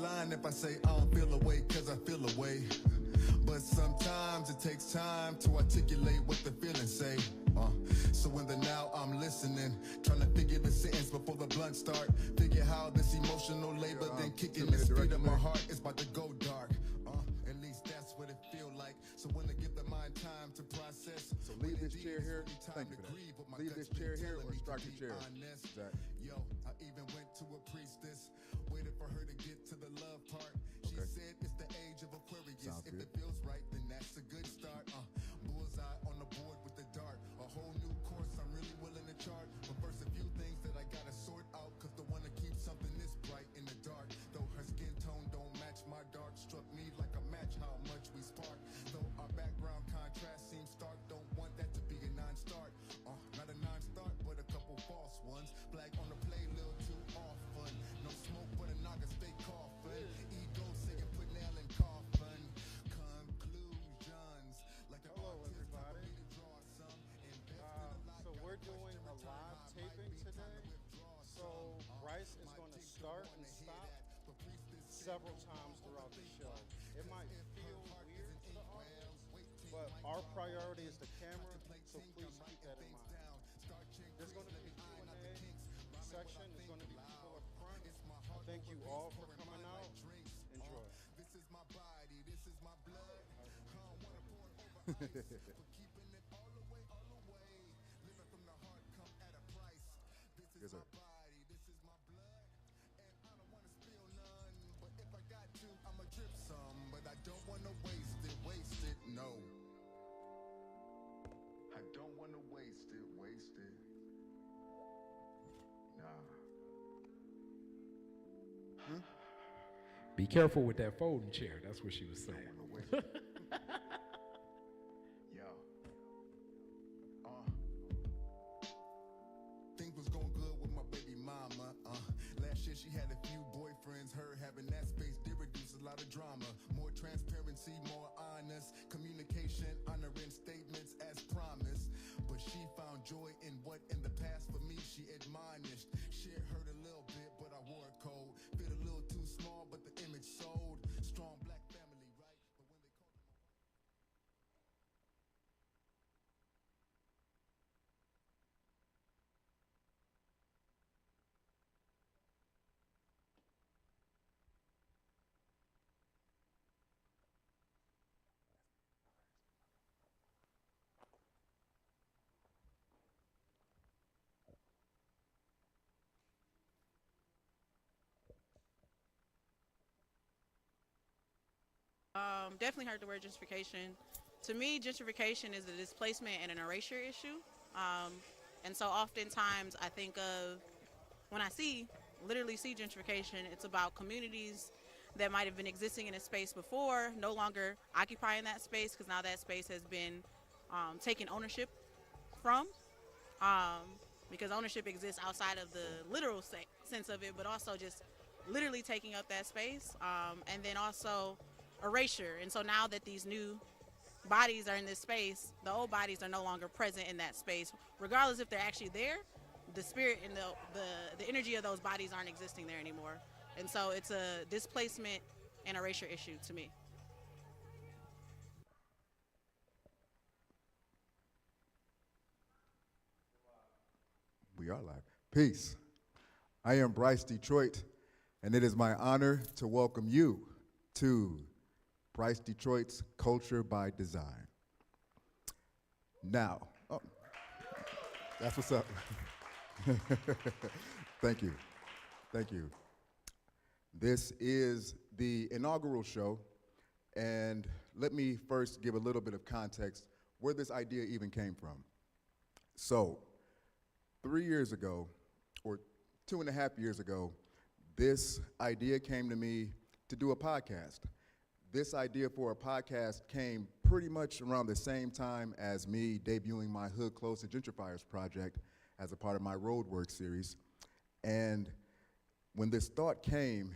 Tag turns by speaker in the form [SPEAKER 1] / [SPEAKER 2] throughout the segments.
[SPEAKER 1] lying if I say I don't feel away, cause I feel away. But sometimes it takes time to articulate what the feelings say. So in the now I'm listening, trying to figure the sentence before the blunt start. Figure how this emotional labor then kicking the speed of my heart is about to go dark. At least that's what it feel like. So when I give the mind time to process.
[SPEAKER 2] So leave this chair here. Thank you for that. Leave this chair here or strike the chair. Exactly.
[SPEAKER 1] Yo, I even went to a priestess, waited for her to get to the love part. She said it's the age of Aquarius.
[SPEAKER 2] Sounds
[SPEAKER 1] if
[SPEAKER 2] good.
[SPEAKER 1] it feels right, then that's a good start. Bullseye on the board with the dart. A whole new course I'm really willing to chart. But first a few things that I gotta sort out, cause the one that keeps something this bright in the dark. Though her skin tone don't match my dark, struck me like a match how much we spark. Though our background contrast seems stark, don't want that to be a non-start. Not a non-start, but a couple false ones. Black on the play, little too often. No smoke, but a naga stay coughing. Ego saying put nail in coffin. Conclusions. Like an
[SPEAKER 3] Hello,
[SPEAKER 1] artist,
[SPEAKER 3] everybody.
[SPEAKER 1] to draw some.
[SPEAKER 3] So we're doing a live taping today. So Bryce is going to start and stop several times throughout the show. It might feel weird to the audience, but our priority is the camera, so please keep that in mind. There's going to be a Q&A section. There's going to be people up front. I thank you all for coming out. Enjoy.
[SPEAKER 1] This is my body, this is my blood. I don't wanna pour it over ice, but keeping it all away, living from the heart come at a price. This is my body, this is my blood, and I don't wanna spill none. But if I got to, I'ma drip some. But I don't wanna waste it, no. I don't wanna waste it. Nah.
[SPEAKER 4] Be careful with that folding chair. That's what she was saying.
[SPEAKER 1] Yo. Things was going good with my baby mama. Last year she had a few boyfriends. Her having that space did reduce a lot of drama. More transparency, more honest communication, honoring statements as promised. But she found joy in what in the past for me she admonished. Shit hurt a little bit, but I wore it cold. Fit a little too small, but the image sold. Strong black family, right? But when they call them
[SPEAKER 5] Definitely heard the word gentrification. To me, gentrification is a displacement and an erasure issue. And so oftentimes I think of, when I literally see gentrification, it's about communities that might have been existing in a space before, no longer occupying that space because now that space has been taken ownership from. Because ownership exists outside of the literal sense of it, but also just literally taking up that space. And then also erasure. And so now that these new bodies are in this space, the old bodies are no longer present in that space. Regardless if they're actually there, the spirit and the energy of those bodies aren't existing there anymore. And so it's a displacement and erasure issue to me.
[SPEAKER 2] We are live. Peace. I am Bryce Detroit, and it is my honor to welcome you to Bryce Detroit's Culture by Design. Now, that's what's up. Thank you. Thank you. This is the inaugural show, and let me first give a little bit of context where this idea even came from. So, 3 years ago, or 2.5 years ago, this idea came to me to do a podcast. This idea for a podcast came pretty much around the same time as me debuting my Hood Close to Gentrifiers project as a part of my Roadwork series. And when this thought came,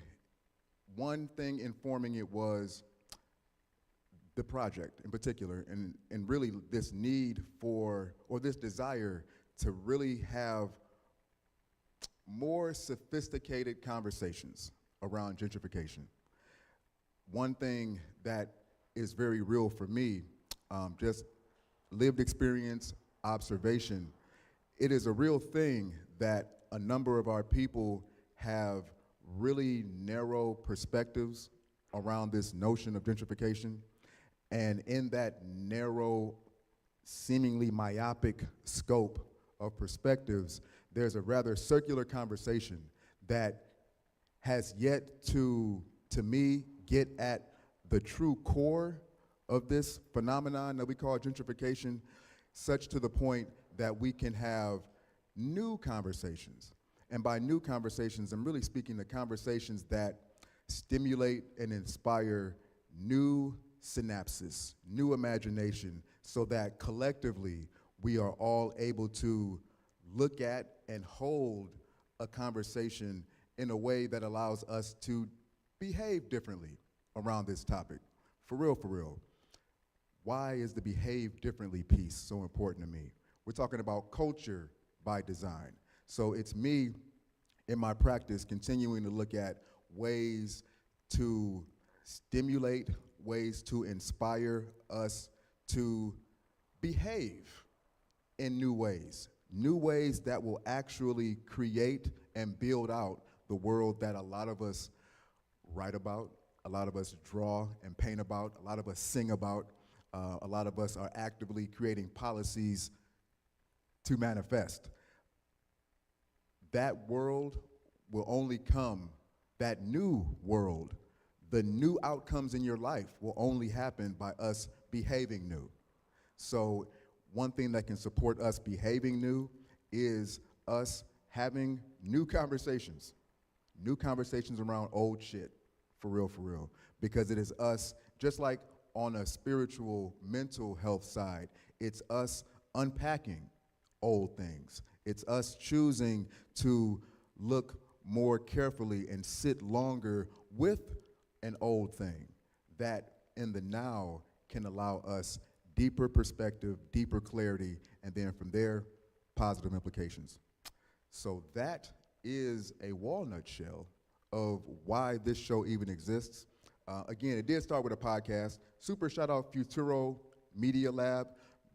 [SPEAKER 2] one thing informing it was the project in particular, and really this need for, or this desire to really have more sophisticated conversations around gentrification. one thing that is very real for me, just lived experience, observation, it is a real thing that a number of our people have really narrow perspectives around this notion of gentrification. And in that narrow, seemingly myopic scope of perspectives, there's a rather circular conversation that has yet to me, get at the true core of this phenomenon that we call gentrification, such to the point that we can have new conversations. And by new conversations, I'm really speaking the conversations that stimulate and inspire new synapses, new imagination, so that collectively we are all able to look at and hold a conversation in a way that allows us to behave differently around this topic. For real, for real. Why is the behave differently piece so important to me? We're talking about culture by design. So it's me in my practice continuing to look at ways to stimulate, ways to inspire us to behave in new ways that will actually create and build out the world that a lot of us write about, a lot of us draw and paint about, a lot of us sing about, a lot of us are actively creating policies to manifest. That world will only come, that new world, the new outcomes in your life will only happen by us behaving new. So one thing that can support us behaving new is us having new conversations around old shit, for real, because it is us, just like on a spiritual, mental health side, it's us unpacking old things. It's us choosing to look more carefully and sit longer with an old thing that in the now can allow us deeper perspective, deeper clarity, and then from there, positive implications. So that is a walnut shell of why this show even exists. Again, it did start with a podcast. Super shout out Futuro Media Lab.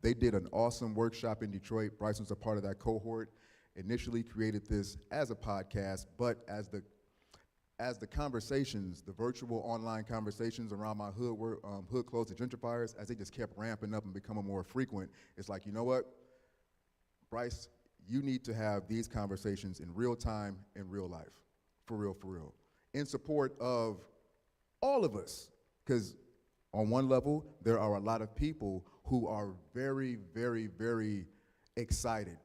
[SPEAKER 2] They did an awesome workshop in Detroit. Bryce was a part of that cohort. Initially created this as a podcast, but as the conversations, the virtual online conversations around my hood close to gentrifiers, as they just kept ramping up and becoming more frequent, it's like, you know what, Bryce, you need to have these conversations in real time, in real life, for real, in support of all of us. Because on one level, there are a lot of people who are very, very, very excited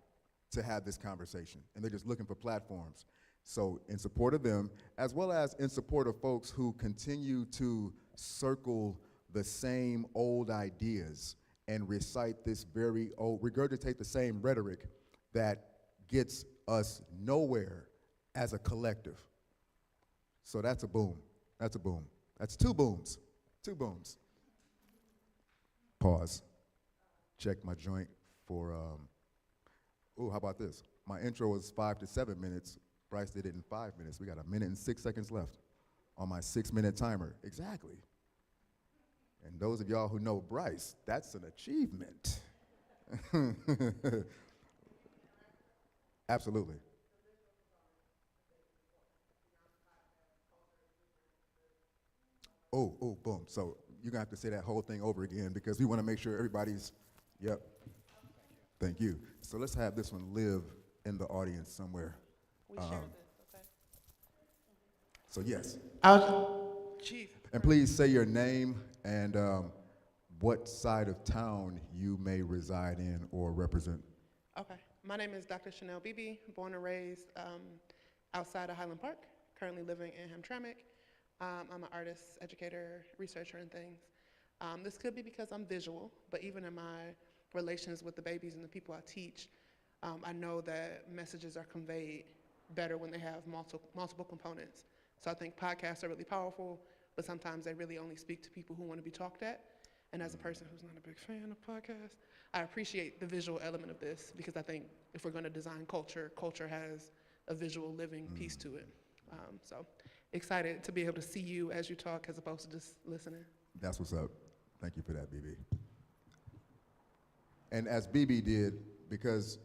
[SPEAKER 2] to have this conversation, and they're just looking for platforms. So in support of them, as well as in support of folks who continue to circle the same old ideas and recite this very old, regurgitate the same rhetoric that gets us nowhere as a collective. So that's a boom. That's a boom. That's two booms. Two booms. Pause. Check my joint for, how about this? My intro was 5 to 7 minutes. Bryce did it in 5 minutes. We got 1 minute and 6 seconds left on my 6-minute timer. Exactly. And those of y'all who know Bryce, that's an achievement. Absolutely. Boom. So you're gonna have to say that whole thing over again because we wanna make sure everybody's, yep. Thank you. So let's have this one live in the audience somewhere.
[SPEAKER 6] We shared this, okay?
[SPEAKER 2] So yes.
[SPEAKER 6] Chief.
[SPEAKER 2] And please say your name and what side of town you may reside in or represent.
[SPEAKER 6] Okay. My name is Dr. Chanel Beebe, born and raised outside of Highland Park, currently living in Hamtramck. I'm an artist, educator, researcher, and things. This could be because I'm visual, but even in my relations with the babies and the people I teach, I know that messages are conveyed better when they have multiple components. So I think podcasts are really powerful, but sometimes they really only speak to people who want to be talked at. And as a person who's not a big fan of podcasts, I appreciate the visual element of this because I think if we're going to design culture, culture has a visual living piece to it. So excited to be able to see you as you talk as opposed to just listening.
[SPEAKER 2] That's what's up. Thank you for that, BB. And as BB did,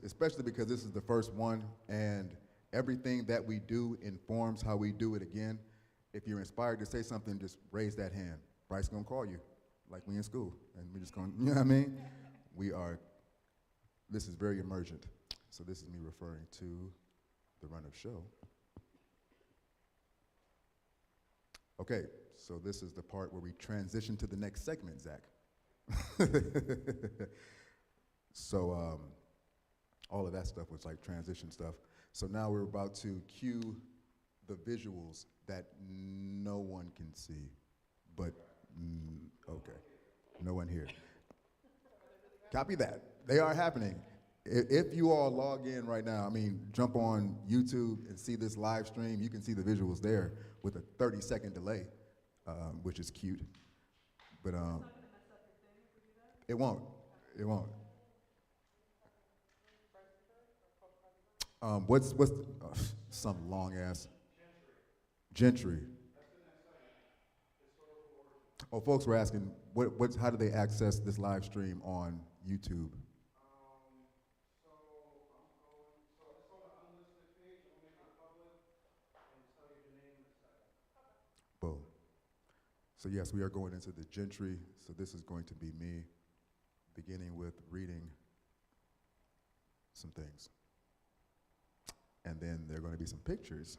[SPEAKER 2] especially because this is the first one, and everything that we do informs how we do it again. If you're inspired to say something, just raise that hand. Bryce gonna call you, like we in school, and we're just gonna, you know what I mean? This is very emergent. So this is me referring to the run of show. Okay, so this is the part where we transition to the next segment, Zach. So all of that stuff was like transition stuff. So now we're about to cue the visuals that no one can see, but okay, no one here. Copy that. They are happening. If you all log in right now, jump on YouTube and see this live stream, you can see the visuals there with a 30-second delay, which is cute. But it won't. It won't. What's some long ass Gentry. Oh, folks were asking, how do they access this live stream on YouTube? Boom. So yes, we are going into the Gentry. So this is going to be me beginning with reading some things. And then there are going to be some pictures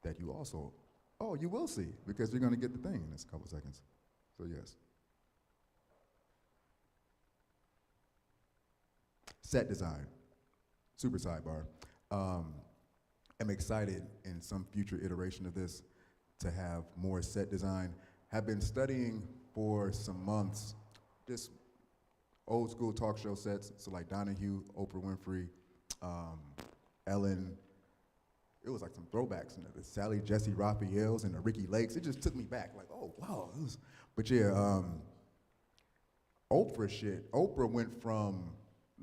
[SPEAKER 2] that you also, you will see, because you're going to get the thing in this couple seconds. So yes. Set design, super sidebar. I'm excited in some future iteration of this to have more set design. Have been studying for some months, just old school talk show sets, so like Donahue, Oprah Winfrey, Ellen. It was like some throwbacks, the Sally Jesse Raphaels and the Ricky Lakes. It just took me back, like, oh, wow. But yeah, Oprah shit. Oprah went from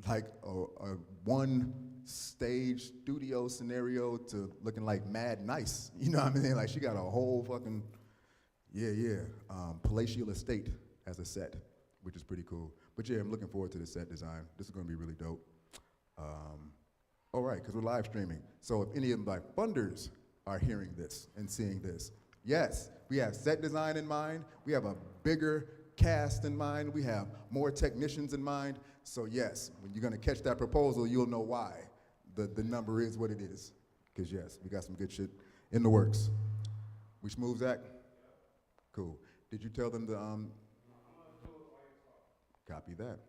[SPEAKER 2] like a one stage studio scenario to looking like mad nice. You know what I mean? Like she got a whole fucking, palatial estate as a set, which is pretty cool. But yeah, I'm looking forward to the set design. This is gonna be really dope. All right, because we're live streaming. So if any of my funders are hearing this and seeing this, yes, we have set design in mind. We have a bigger cast in mind. We have more technicians in mind. So yes, when you're gonna catch that proposal, you'll know why the number is what it is. Because yes, we got some good shit in the works. We smooth, Zach? Cool. Did you tell them the, Copy that.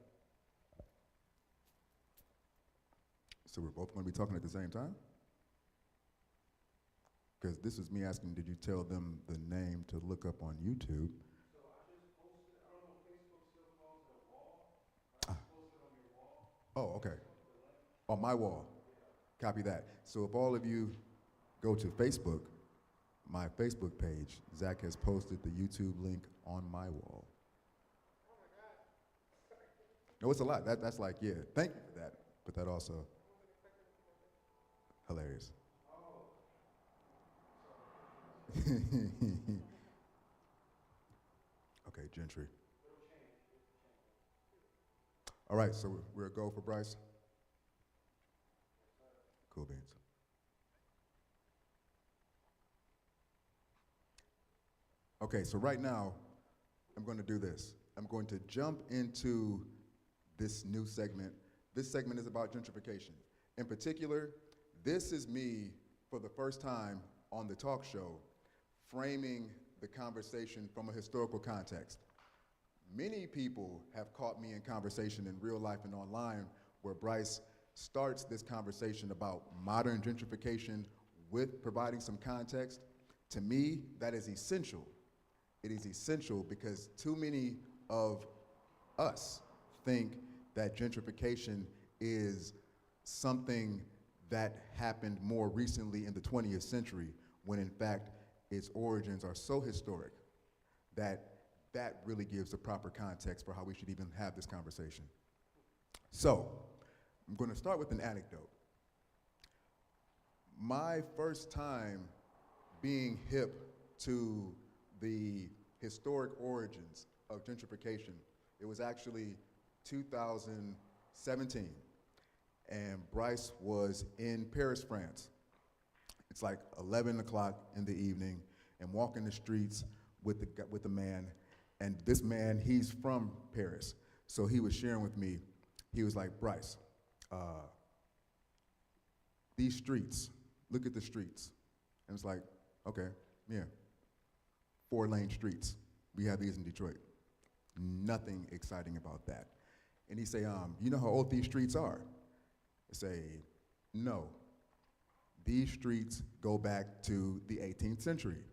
[SPEAKER 2] So we're both gonna be talking at the same time? Because this is me asking, did you tell them the name to look up on YouTube?
[SPEAKER 3] So I just posted, I don't know if Facebook still calls it a wall. I just posted on your wall.
[SPEAKER 2] Oh, okay. On my wall. Copy that. So if all of you go to Facebook, my Facebook page, Zach has posted the YouTube link on my wall.
[SPEAKER 6] Oh my God.
[SPEAKER 2] No, it's a lot. That's like, yeah, thank you for that. But that also, hilarious. Okay, Gentry. All right, so we're a go for Bryce? Cool beans. Okay, so right now, I'm going to do this. I'm going to jump into this new segment. This segment is about gentrification. In particular, this is me, for the first time on the talk show, framing the conversation from a historical context. Many people have caught me in conversation in real life and online where Bryce starts this conversation about modern gentrification with providing some context. To me, that is essential. It is essential because too many of us think that gentrification is something that happened more recently in the 20th century, when in fact its origins are so historic that that really gives the proper context for how we should even have this conversation. So, I'm going to start with an anecdote. My first time being hip to the historic origins of gentrification, it was actually 2017, and Bryce was in Paris, France. It's like 11 o'clock in the evening, and walking the streets with the man, and this man, he's from Paris, so he was sharing with me. He was like, Bryce, these streets, look at the streets. And it's like, okay, yeah, 4-lane streets. We have these in Detroit. Nothing exciting about that. And he say, you know how old these streets are? I say, no. These streets go back to the 18th century.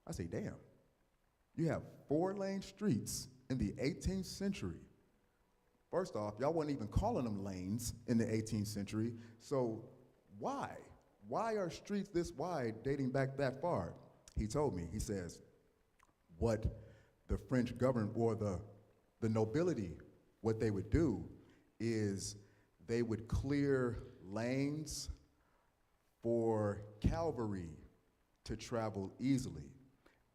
[SPEAKER 2] I say, damn, you have 4-lane streets in the 18th century. First off, y'all weren't even calling them lanes in the 18th century, so why? Why are streets this wide dating back that far? He told me, he says, what the French government or the nobility, what they would do is they would clear lanes for cavalry to travel easily.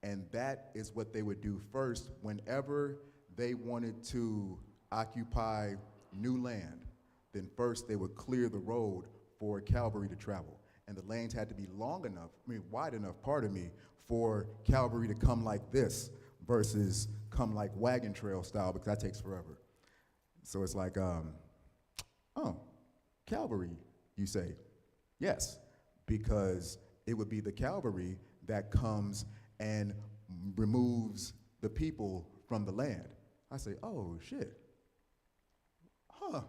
[SPEAKER 2] And that is what they would do first whenever they wanted to occupy new land. Then first they would clear the road for cavalry to travel. And the lanes had to be long enough, wide enough, pardon me, for cavalry to come like this versus come like wagon trail style, because that takes forever. So it's like, oh, cavalry, you say? Yes, because it would be the cavalry that comes and removes the people from the land. I say, oh, shit. Huh,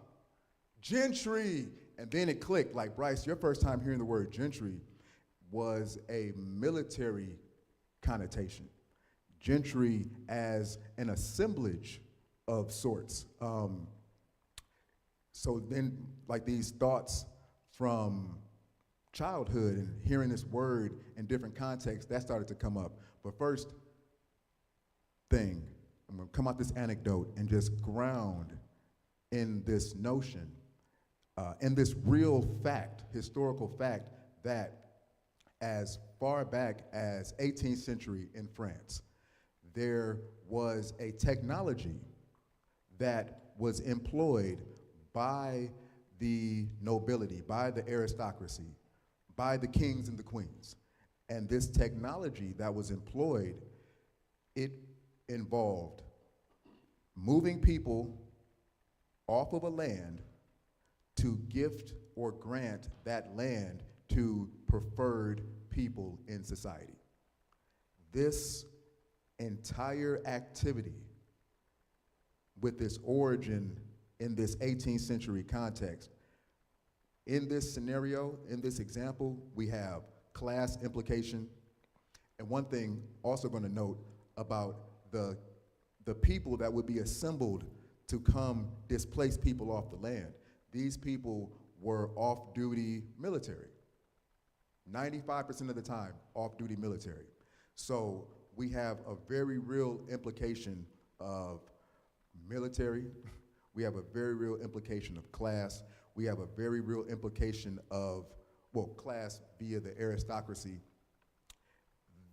[SPEAKER 2] gentry. And then it clicked, like, Bryce, your first time hearing the word gentry was a military connotation. Gentry as an assemblage of sorts. So then, like, these thoughts from childhood and hearing this word in different contexts, that started to come up. But first thing, I'm gonna come out this anecdote and just ground in this notion, in this real fact, historical fact, that as far back as 18th century in France, there was a technology that was employed by the nobility, by the aristocracy, by the kings and the queens. And this technology that was employed, it involved moving people off of a land to gift or grant that land to preferred people in society. This entire activity, with this origin in this 18th century context, in this scenario, in this example, we have class implication. And one thing also going to note about the people that would be assembled to come displace people off the land. These people were off-duty military. 95% of the time, off-duty military. So we have a very real implication of military. We have a very real implication of class. We have a very real implication of, well, class via the aristocracy.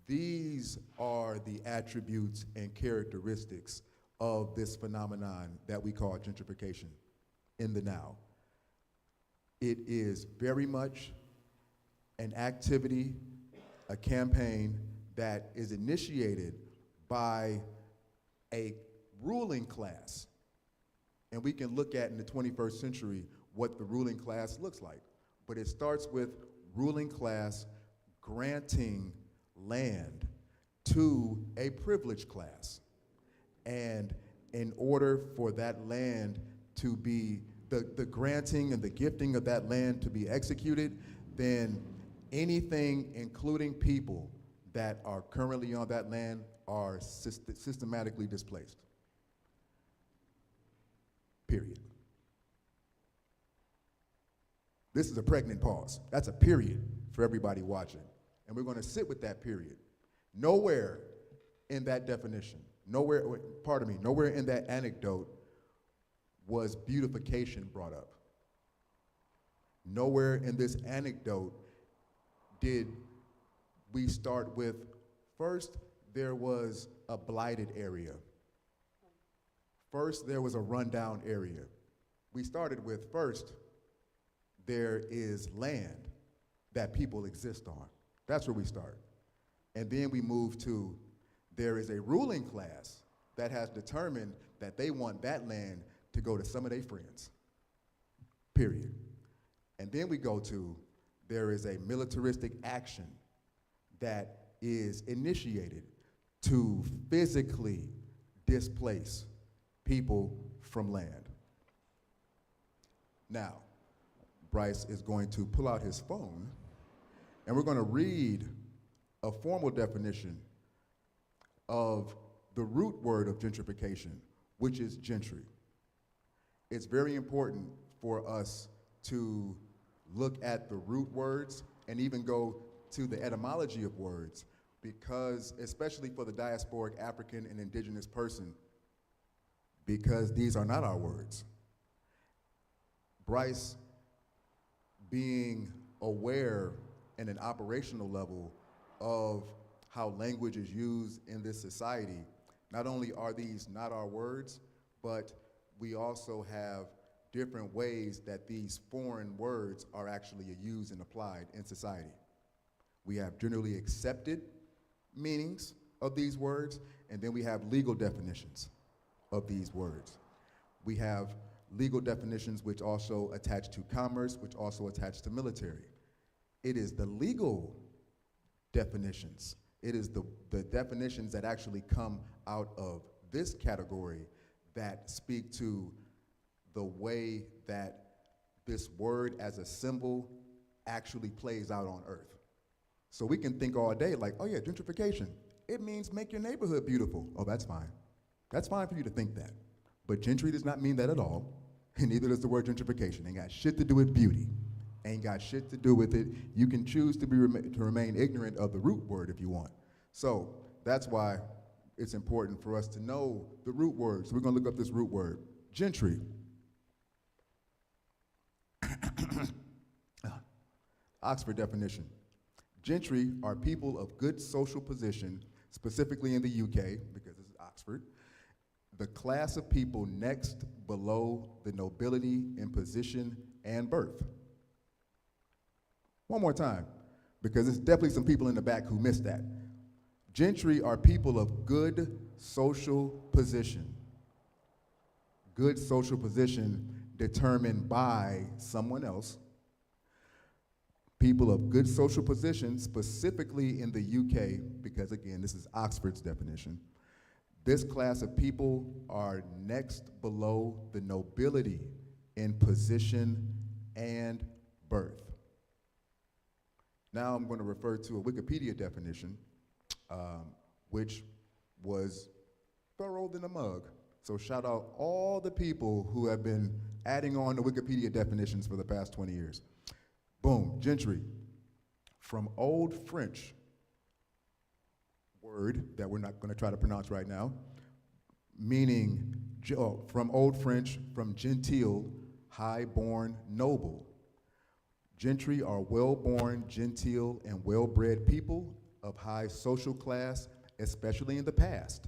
[SPEAKER 2] These are the attributes and characteristics of this phenomenon that we call gentrification in the now. It is very much an activity, a campaign that is initiated by a ruling class. And we can look at in the 21st century what the ruling class looks like. But it starts with ruling class granting land to a privileged class. And in order for that land to be, the granting and the gifting of that land to be executed, then anything, including people that are currently on that land, are systematically displaced. Period. This is a pregnant pause. That's a period for everybody watching. And we're going to sit with that period. Nowhere in that definition, nowhere in that anecdote was beautification brought up. Nowhere in this anecdote did we start with First, there was a blighted area. First, there was a rundown area. We started with first, there is land that people exist on. That's where we start. And then we move to, there is a ruling class that has determined that they want that land to go to some of their friends, period. And then we go to, there is a militaristic action that is initiated to physically displace people from land. Now, Bryce is going to pull out his phone, and we're going to read a formal definition of the root word of gentrification, which is gentry. It's very important for us to look at the root words and even go to the etymology of words, because, especially for the diasporic African and indigenous person, because these are not our words. Bryce, being aware in an operational level of how language is used in this society, not only are these not our words, but we also have different ways that these foreign words are actually used and applied in society. We have generally accepted meanings of these words, and then we have legal definitions of these words. We have legal definitions which also attach to commerce, which also attach to military. It is the legal definitions, it is the definitions that actually come out of this category that speak to the way that this word as a symbol actually plays out on earth. So we can think all day like, oh yeah, gentrification, it means make your neighborhood beautiful. Oh, that's fine. That's fine for you to think that. But gentry does not mean that at all, and neither does the word gentrification. Ain't got shit to do with beauty. Ain't got shit to do with it. You can choose to remain ignorant of the root word if you want. So that's why it's important for us to know the root words. So we're gonna look up this root word, gentry. Oxford definition. Gentry are people of good social position, specifically in the UK, because this is Oxford, the class of people next below the nobility in position and birth. One more time, because there's definitely some people in the back who missed that. Gentry are people of good social position. Good social position determined by someone else. People of good social position, specifically in the UK, because again, this is Oxford's definition. This class of people are next below the nobility in position and birth. Now I'm going to refer to a Wikipedia definition, which was thorough than a mug. So shout out all the people who have been adding on to Wikipedia definitions for the past 20 years. Boom, gentry, from Old French word that we're not going to try to pronounce right now, meaning, from Old French, from gentile, high-born, noble. Gentry are well-born, genteel, and well-bred people of high social class, especially in the past.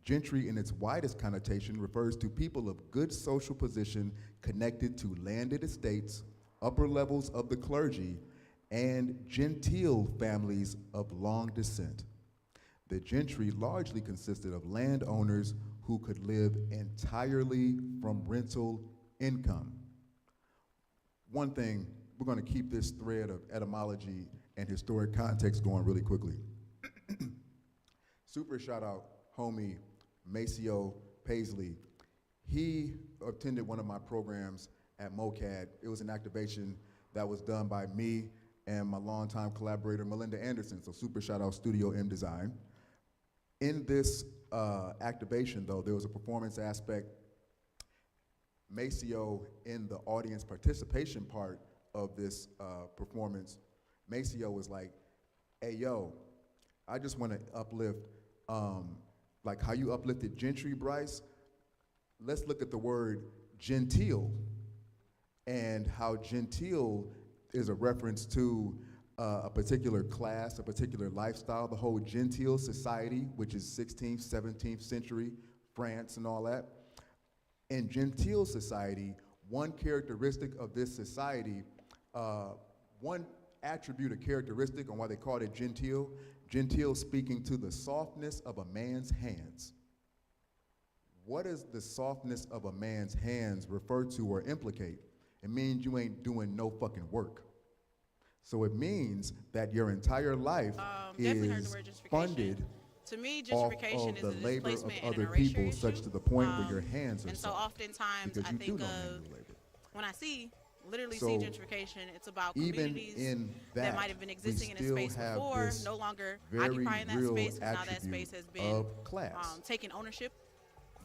[SPEAKER 2] Gentry, in its widest connotation, refers to people of good social position connected to landed estates, upper levels of the clergy, and genteel families of long descent. The gentry largely consisted of landowners who could live entirely from rental income. One thing, we're going to keep this thread of etymology and historic context going really quickly. Super shout out, homie Maceo Paisley. He attended one of my programs at MOCAD. It was an activation that was done by me and my longtime collaborator, Melinda Anderson, so super shout out Studio M Design. In this activation, though, there was a performance aspect. Maceo, in the audience participation part of this performance, Maceo was like, hey, yo, I just want to uplift, like how you uplifted gentry, Bryce. Let's look at the word genteel and how genteel is a reference to a particular class, a particular lifestyle, the whole genteel society, which is 16th, 17th century France and all that. In genteel society, one characteristic of this society, one attribute, a characteristic on why they called it genteel, genteel speaking to the softness of a man's hands. What does the softness of a man's hands refer to or implicate? It means you ain't doing no fucking work. So it means that your entire life is funded
[SPEAKER 5] to me,
[SPEAKER 2] off
[SPEAKER 5] gentrification
[SPEAKER 2] of
[SPEAKER 5] is
[SPEAKER 2] the
[SPEAKER 5] a
[SPEAKER 2] labor of
[SPEAKER 5] displacement and
[SPEAKER 2] other
[SPEAKER 5] an erasure
[SPEAKER 2] people,
[SPEAKER 5] issue.
[SPEAKER 2] such to the point where your hands are
[SPEAKER 5] And so
[SPEAKER 2] soft,
[SPEAKER 5] oftentimes
[SPEAKER 2] because
[SPEAKER 5] I
[SPEAKER 2] you do
[SPEAKER 5] think
[SPEAKER 2] no
[SPEAKER 5] of,
[SPEAKER 2] manual labor.
[SPEAKER 5] when I literally
[SPEAKER 2] So
[SPEAKER 5] see gentrification, it's about
[SPEAKER 2] even
[SPEAKER 5] communities
[SPEAKER 2] in
[SPEAKER 5] that might have been
[SPEAKER 2] we
[SPEAKER 5] existing in a
[SPEAKER 2] still
[SPEAKER 5] space
[SPEAKER 2] have
[SPEAKER 5] before,
[SPEAKER 2] this
[SPEAKER 5] no longer
[SPEAKER 2] very
[SPEAKER 5] occupying that
[SPEAKER 2] real
[SPEAKER 5] space, because now that
[SPEAKER 2] attribute
[SPEAKER 5] space has been
[SPEAKER 2] of class.
[SPEAKER 5] taken ownership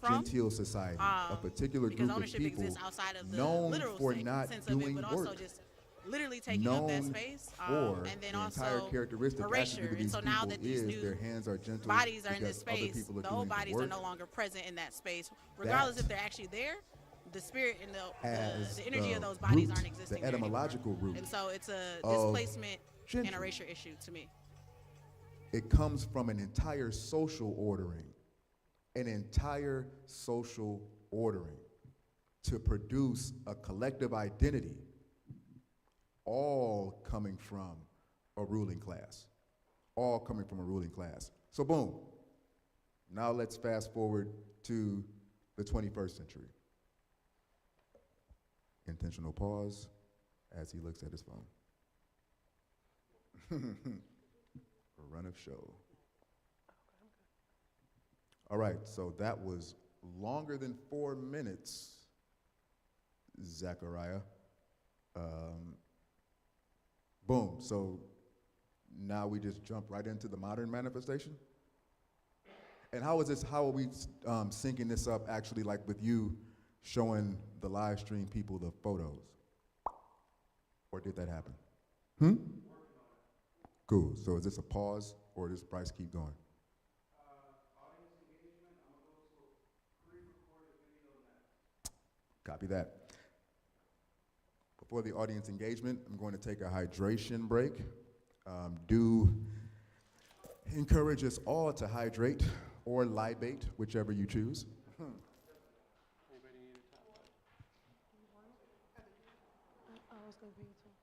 [SPEAKER 5] from.
[SPEAKER 2] Genteel society, a particular
[SPEAKER 5] Because
[SPEAKER 2] group of
[SPEAKER 5] ownership
[SPEAKER 2] people
[SPEAKER 5] exists outside of the
[SPEAKER 2] known
[SPEAKER 5] literal
[SPEAKER 2] for
[SPEAKER 5] sense
[SPEAKER 2] not
[SPEAKER 5] of
[SPEAKER 2] doing
[SPEAKER 5] it, but also
[SPEAKER 2] work,
[SPEAKER 5] just literally taking up that
[SPEAKER 2] known
[SPEAKER 5] space.
[SPEAKER 2] for
[SPEAKER 5] And then
[SPEAKER 2] the
[SPEAKER 5] also
[SPEAKER 2] entire characteristic
[SPEAKER 5] erasure.
[SPEAKER 2] attribute of
[SPEAKER 5] And
[SPEAKER 2] these
[SPEAKER 5] so now
[SPEAKER 2] people
[SPEAKER 5] that these
[SPEAKER 2] is
[SPEAKER 5] new
[SPEAKER 2] their hands are gentle
[SPEAKER 5] bodies are in this
[SPEAKER 2] because other
[SPEAKER 5] space,
[SPEAKER 2] people are
[SPEAKER 5] the
[SPEAKER 2] doing
[SPEAKER 5] old
[SPEAKER 2] the
[SPEAKER 5] bodies
[SPEAKER 2] work.
[SPEAKER 5] are no longer present in that space, regardless if they're actually there. The spirit and
[SPEAKER 2] As
[SPEAKER 5] the energy of
[SPEAKER 2] the
[SPEAKER 5] those bodies
[SPEAKER 2] root,
[SPEAKER 5] aren't existing
[SPEAKER 2] the
[SPEAKER 5] there anymore.
[SPEAKER 2] etymological root
[SPEAKER 5] And so it's a
[SPEAKER 2] of
[SPEAKER 5] displacement and
[SPEAKER 2] gentry.
[SPEAKER 5] erasure issue to me.
[SPEAKER 2] It comes from an entire social ordering, an entire social ordering to produce a collective identity, all coming from a ruling class, all coming from a ruling class. So boom, now let's fast forward to the 21st century. Intentional pause as he looks at his phone. A run of show. All right, so that was longer than 4 minutes, Zachariah. Boom, so now we just jump right into the modern manifestation? And how are we syncing this up actually, like with you showing the live stream people the photos? Or did that happen? Cool, so is this a pause or does Bryce keep going?
[SPEAKER 3] Audience engagement, I'm going to go to pre-recorded video next.
[SPEAKER 2] Copy that. Before the audience engagement, I'm going to take a hydration break. Do encourage us all to hydrate or libate, whichever you choose.
[SPEAKER 3] Anybody need a top up?
[SPEAKER 7] I was going to bring it to him.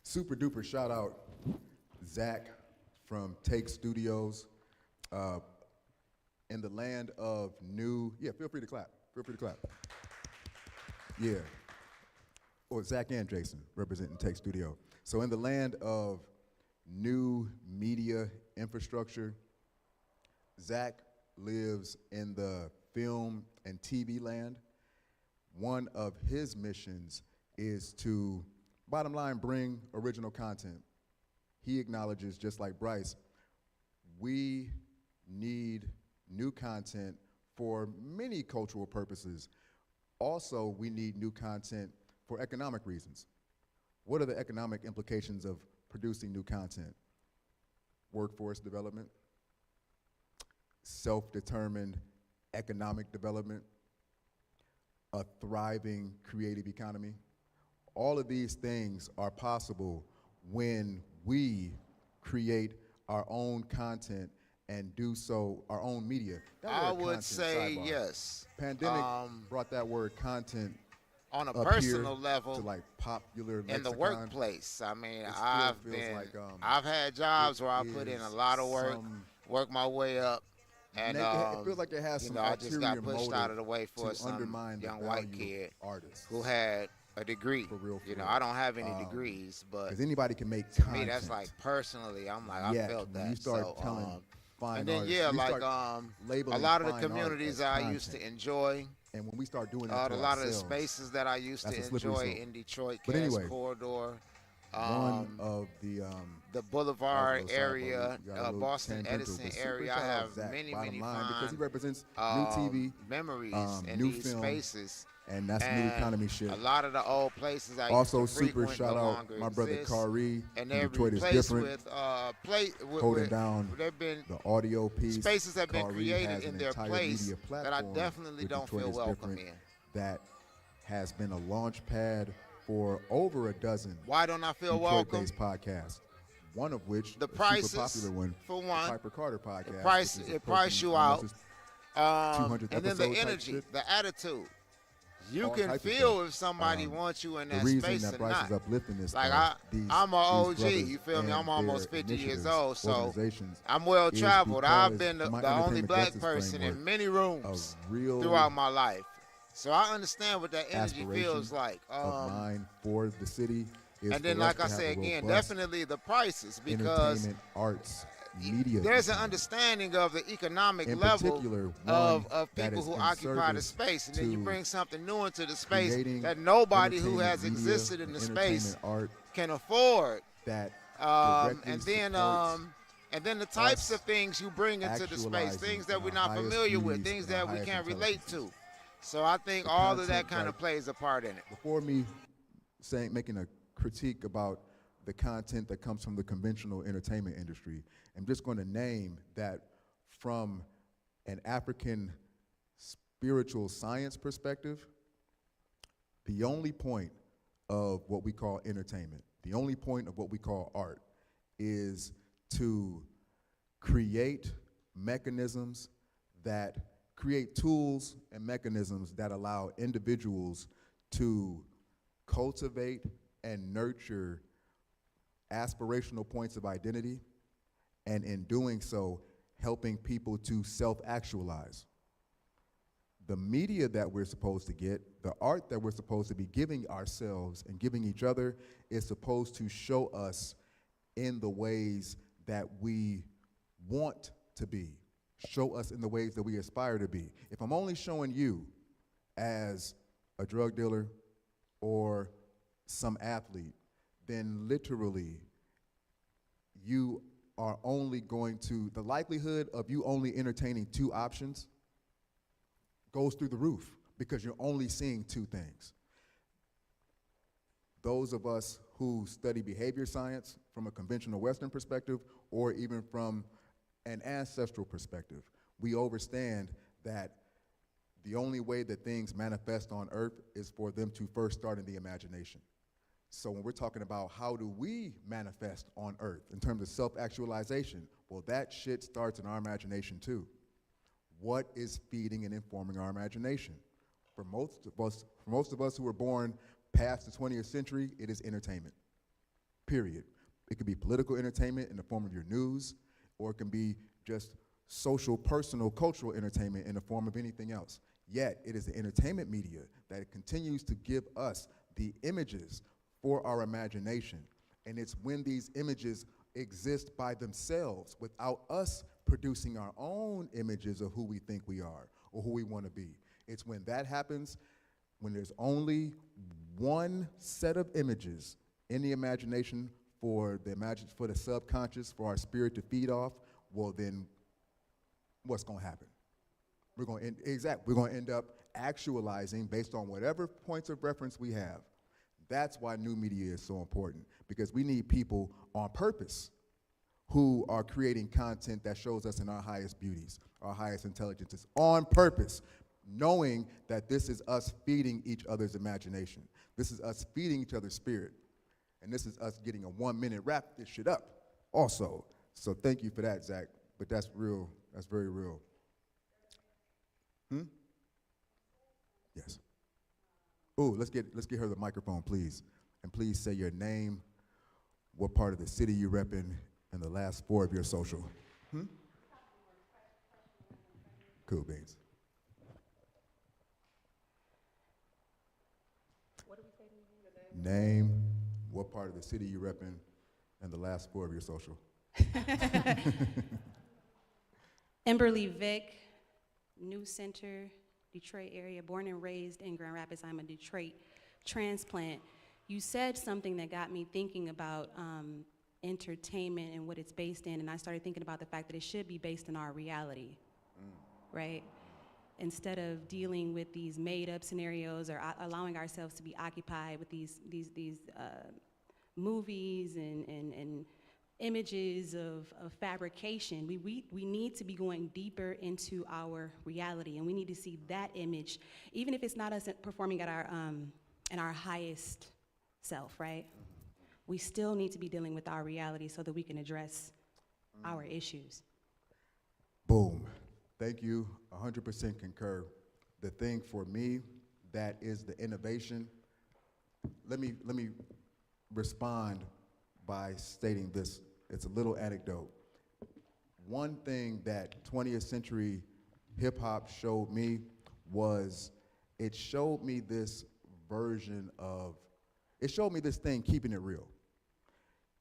[SPEAKER 2] Super duper shout out Zach from Take Studios. In the land of new, feel free to clap. Feel free to clap. Yeah. Or Zach and Jason representing Take Studio. So in the land of new media infrastructure, Zach lives in the film and TV land. One of his missions is to, bottom line, bring original content. He acknowledges, just like Bryce, we need new content for many cultural purposes. Also, we need new content for economic reasons. What are the economic implications of producing new content? Workforce development, self-determined economic development, a thriving creative economy. All of these things are possible when we create our own content and do so, our own media. That
[SPEAKER 8] I
[SPEAKER 2] word
[SPEAKER 8] would
[SPEAKER 2] content,
[SPEAKER 8] say
[SPEAKER 2] sidebar.
[SPEAKER 8] yes.
[SPEAKER 2] Pandemic brought that word content
[SPEAKER 8] On a
[SPEAKER 2] up
[SPEAKER 8] personal
[SPEAKER 2] here
[SPEAKER 8] level,
[SPEAKER 2] to like popular
[SPEAKER 8] in the
[SPEAKER 2] lexicon.
[SPEAKER 8] workplace. I mean,
[SPEAKER 2] It still
[SPEAKER 8] I've
[SPEAKER 2] feels
[SPEAKER 8] been,
[SPEAKER 2] like,
[SPEAKER 8] I've had jobs
[SPEAKER 2] it
[SPEAKER 8] where I put in a
[SPEAKER 2] is
[SPEAKER 8] lot of work,
[SPEAKER 2] some
[SPEAKER 8] work my way up, and
[SPEAKER 2] it feels like it has
[SPEAKER 8] you
[SPEAKER 2] some
[SPEAKER 8] know, I just got
[SPEAKER 2] ulterior
[SPEAKER 8] pushed
[SPEAKER 2] motive
[SPEAKER 8] out of the way for
[SPEAKER 2] to
[SPEAKER 8] some
[SPEAKER 2] undermine the
[SPEAKER 8] young white
[SPEAKER 2] value
[SPEAKER 8] kid
[SPEAKER 2] of artists.
[SPEAKER 8] who had a degree.
[SPEAKER 2] For real,
[SPEAKER 8] you know,
[SPEAKER 2] real.
[SPEAKER 8] I don't have any degrees, but
[SPEAKER 2] Because anybody can make
[SPEAKER 8] to
[SPEAKER 2] content.
[SPEAKER 8] me, that's like personally, I'm like,
[SPEAKER 2] Yet,
[SPEAKER 8] I felt
[SPEAKER 2] when
[SPEAKER 8] that.
[SPEAKER 2] you start
[SPEAKER 8] so,
[SPEAKER 2] telling fine
[SPEAKER 8] and then
[SPEAKER 2] artists,
[SPEAKER 8] yeah,
[SPEAKER 2] you
[SPEAKER 8] like
[SPEAKER 2] start
[SPEAKER 8] a
[SPEAKER 2] labeling
[SPEAKER 8] lot of the
[SPEAKER 2] fine art
[SPEAKER 8] communities
[SPEAKER 2] as
[SPEAKER 8] that I
[SPEAKER 2] content.
[SPEAKER 8] used to enjoy.
[SPEAKER 2] And when we start doing
[SPEAKER 8] A
[SPEAKER 2] that to
[SPEAKER 8] lot of the
[SPEAKER 2] ourselves,
[SPEAKER 8] spaces that I used
[SPEAKER 2] that's
[SPEAKER 8] to
[SPEAKER 2] a slippery
[SPEAKER 8] enjoy
[SPEAKER 2] slope.
[SPEAKER 8] in Detroit,
[SPEAKER 2] But
[SPEAKER 8] Cass
[SPEAKER 2] anyway,
[SPEAKER 8] Corridor,
[SPEAKER 2] one of the
[SPEAKER 8] Boulevard
[SPEAKER 2] that was a little sidebar.
[SPEAKER 8] area,
[SPEAKER 2] We got a little
[SPEAKER 8] Boston
[SPEAKER 2] tangential,
[SPEAKER 8] Edison
[SPEAKER 2] but super
[SPEAKER 8] area. I
[SPEAKER 2] shout out
[SPEAKER 8] have
[SPEAKER 2] Zach,
[SPEAKER 8] many,
[SPEAKER 2] bottom
[SPEAKER 8] many
[SPEAKER 2] line, because he
[SPEAKER 8] fond
[SPEAKER 2] represents new TV,
[SPEAKER 8] memories in
[SPEAKER 2] new
[SPEAKER 8] these
[SPEAKER 2] film,
[SPEAKER 8] spaces.
[SPEAKER 2] And that's new economy shit.
[SPEAKER 8] A lot of the old places I
[SPEAKER 2] Also,
[SPEAKER 8] used to
[SPEAKER 2] super
[SPEAKER 8] frequent
[SPEAKER 2] shout
[SPEAKER 8] no
[SPEAKER 2] out
[SPEAKER 8] longer
[SPEAKER 2] my brother
[SPEAKER 8] exist.
[SPEAKER 2] Kari
[SPEAKER 8] And
[SPEAKER 2] in
[SPEAKER 8] they're
[SPEAKER 2] Detroit is
[SPEAKER 8] replaced
[SPEAKER 2] different.
[SPEAKER 8] with
[SPEAKER 2] Holding down
[SPEAKER 8] they've been
[SPEAKER 2] the audio piece.
[SPEAKER 8] spaces have been
[SPEAKER 2] Kari
[SPEAKER 8] created
[SPEAKER 2] has
[SPEAKER 8] in
[SPEAKER 2] an
[SPEAKER 8] their
[SPEAKER 2] entire
[SPEAKER 8] place
[SPEAKER 2] media
[SPEAKER 8] that I
[SPEAKER 2] platform
[SPEAKER 8] definitely
[SPEAKER 2] with
[SPEAKER 8] don't
[SPEAKER 2] Detroit
[SPEAKER 8] feel
[SPEAKER 2] is
[SPEAKER 8] welcome
[SPEAKER 2] different
[SPEAKER 8] in.
[SPEAKER 2] that has been a launch pad for over a dozen
[SPEAKER 8] Why don't I feel welcome?
[SPEAKER 2] Detroit-based podcasts. One of which,
[SPEAKER 8] The
[SPEAKER 2] a
[SPEAKER 8] prices,
[SPEAKER 2] super popular one,
[SPEAKER 8] for
[SPEAKER 2] the
[SPEAKER 8] one.
[SPEAKER 2] Piper Carter podcast.
[SPEAKER 8] It price
[SPEAKER 2] which is
[SPEAKER 8] it price
[SPEAKER 2] approaching
[SPEAKER 8] you
[SPEAKER 2] almost
[SPEAKER 8] out.
[SPEAKER 2] its 200th
[SPEAKER 8] And then
[SPEAKER 2] episode
[SPEAKER 8] the
[SPEAKER 2] type
[SPEAKER 8] energy,
[SPEAKER 2] shit.
[SPEAKER 8] the attitude. You
[SPEAKER 2] All
[SPEAKER 8] can
[SPEAKER 2] types of
[SPEAKER 8] feel
[SPEAKER 2] stuff.
[SPEAKER 8] if somebody wants you in
[SPEAKER 2] The
[SPEAKER 8] that
[SPEAKER 2] reason
[SPEAKER 8] space
[SPEAKER 2] that
[SPEAKER 8] or
[SPEAKER 2] Bryce
[SPEAKER 8] not.
[SPEAKER 2] is uplifting this,
[SPEAKER 8] Like
[SPEAKER 2] these
[SPEAKER 8] I'm an OG,
[SPEAKER 2] brothers
[SPEAKER 8] you feel me?
[SPEAKER 2] and
[SPEAKER 8] I'm almost
[SPEAKER 2] their
[SPEAKER 8] 50 years
[SPEAKER 2] initiatives,
[SPEAKER 8] old, so
[SPEAKER 2] organizations,
[SPEAKER 8] I'm well
[SPEAKER 2] is
[SPEAKER 8] traveled. I've
[SPEAKER 2] because
[SPEAKER 8] been the
[SPEAKER 2] my
[SPEAKER 8] only
[SPEAKER 2] entertainment
[SPEAKER 8] black
[SPEAKER 2] justice
[SPEAKER 8] person in
[SPEAKER 2] framework
[SPEAKER 8] many rooms
[SPEAKER 2] of real
[SPEAKER 8] throughout my life. So I understand what that energy
[SPEAKER 2] aspiration
[SPEAKER 8] feels like.
[SPEAKER 2] of mine for the city is
[SPEAKER 8] And then,
[SPEAKER 2] for us
[SPEAKER 8] like
[SPEAKER 2] to
[SPEAKER 8] I
[SPEAKER 2] have
[SPEAKER 8] say
[SPEAKER 2] a
[SPEAKER 8] again,
[SPEAKER 2] robust
[SPEAKER 8] definitely the prices, because
[SPEAKER 2] entertainment, arts, media.
[SPEAKER 8] there's an
[SPEAKER 2] economy.
[SPEAKER 8] understanding of the economic
[SPEAKER 2] In
[SPEAKER 8] level
[SPEAKER 2] particular,
[SPEAKER 8] of
[SPEAKER 2] one that
[SPEAKER 8] people
[SPEAKER 2] is
[SPEAKER 8] who
[SPEAKER 2] in
[SPEAKER 8] occupy the
[SPEAKER 2] service
[SPEAKER 8] space, and then you
[SPEAKER 2] to
[SPEAKER 8] bring something new into the space
[SPEAKER 2] creating
[SPEAKER 8] that nobody who
[SPEAKER 2] entertainment
[SPEAKER 8] has
[SPEAKER 2] media
[SPEAKER 8] existed in
[SPEAKER 2] and
[SPEAKER 8] the space
[SPEAKER 2] entertainment art
[SPEAKER 8] can afford.
[SPEAKER 2] that directly
[SPEAKER 8] And then
[SPEAKER 2] supports
[SPEAKER 8] and then the types
[SPEAKER 2] us
[SPEAKER 8] of things you bring into the space,
[SPEAKER 2] actualizing
[SPEAKER 8] things that
[SPEAKER 2] in
[SPEAKER 8] we're
[SPEAKER 2] our
[SPEAKER 8] not
[SPEAKER 2] highest
[SPEAKER 8] familiar with,
[SPEAKER 2] beauties
[SPEAKER 8] things
[SPEAKER 2] and our
[SPEAKER 8] that we
[SPEAKER 2] highest
[SPEAKER 8] can't relate to.
[SPEAKER 2] intelligences.
[SPEAKER 8] So I think
[SPEAKER 2] The
[SPEAKER 8] all of that
[SPEAKER 2] content,
[SPEAKER 8] kind of
[SPEAKER 2] like,
[SPEAKER 8] plays a part in it.
[SPEAKER 2] Before me making a critique about the content that comes from the conventional entertainment industry, I'm just going to name that from an African spiritual science perspective, the only point of what we call entertainment, the only point of what we call art, is to create mechanisms that create tools and mechanisms that allow individuals to cultivate and nurture aspirational points of identity, and in doing so, helping people to self-actualize. The media that we're supposed to get, the art that we're supposed to be giving ourselves and giving each other, is supposed to show us in the ways that we want to be, show us in the ways that we aspire to be. If I'm only showing you as a drug dealer or some athlete, then literally you are only going to, the likelihood of you only entertaining two options goes through the roof because you're only seeing two things. Those of us who study behavior science from a conventional Western perspective, or even from an ancestral perspective, we understand that the only way that things manifest on earth is for them to first start in the imagination. So when we're talking about how do we manifest on earth in terms of self-actualization, well, that shit starts in our imagination too. What is feeding and informing our imagination? For most of us who were born past the 20th century, it is entertainment, period. It could be political entertainment in the form of your news, or it can be just social, personal, cultural entertainment in the form of anything else. Yet, it is the entertainment media that continues to give us the images for our imagination. And it's when these images exist by themselves without us producing our own images of who we think we are or who we want to be. It's when that happens, when there's only one set of images in the imagination for the subconscious, for our spirit to feed off, well then, what's going to happen? We're going to end up actualizing based on whatever points of reference we have. That's why new media is so important, because we need people on purpose who are creating content that shows us in our highest beauties, our highest intelligences, on purpose, knowing that this is us feeding each other's imagination. This is us feeding each other's spirit. And this is us getting a 1 minute wrap this shit up also. So thank you for that, Zach. But that's real, that's very real. Yes. Ooh, let's get her the microphone, please. And please say your name, what part of the city you repping, and the last four of your social. Cool beans.
[SPEAKER 7] What do we say to you?
[SPEAKER 2] Name, what part of the city you repping, and the last four of your social.
[SPEAKER 9] Emberly Vick, New Center, Detroit area, born and raised in Grand Rapids. I'm a Detroit transplant. You said something that got me thinking about entertainment and what it's based in, and I started thinking about the fact that it should be based in our reality, right? instead of dealing with these made-up scenarios or allowing ourselves to be occupied with these movies and images of fabrication, we need to be going deeper into our reality, and we need to see that image, even if it's not us performing at our in our highest self, right? We still need to be dealing with our reality so that we can address our issues.
[SPEAKER 2] Boom. Thank you. 100% concur. The thing for me that is the innovation, let me respond by stating this. It's a little anecdote. One thing that 20th century hip hop showed me was it showed me this version of, it showed me this thing, keeping it real.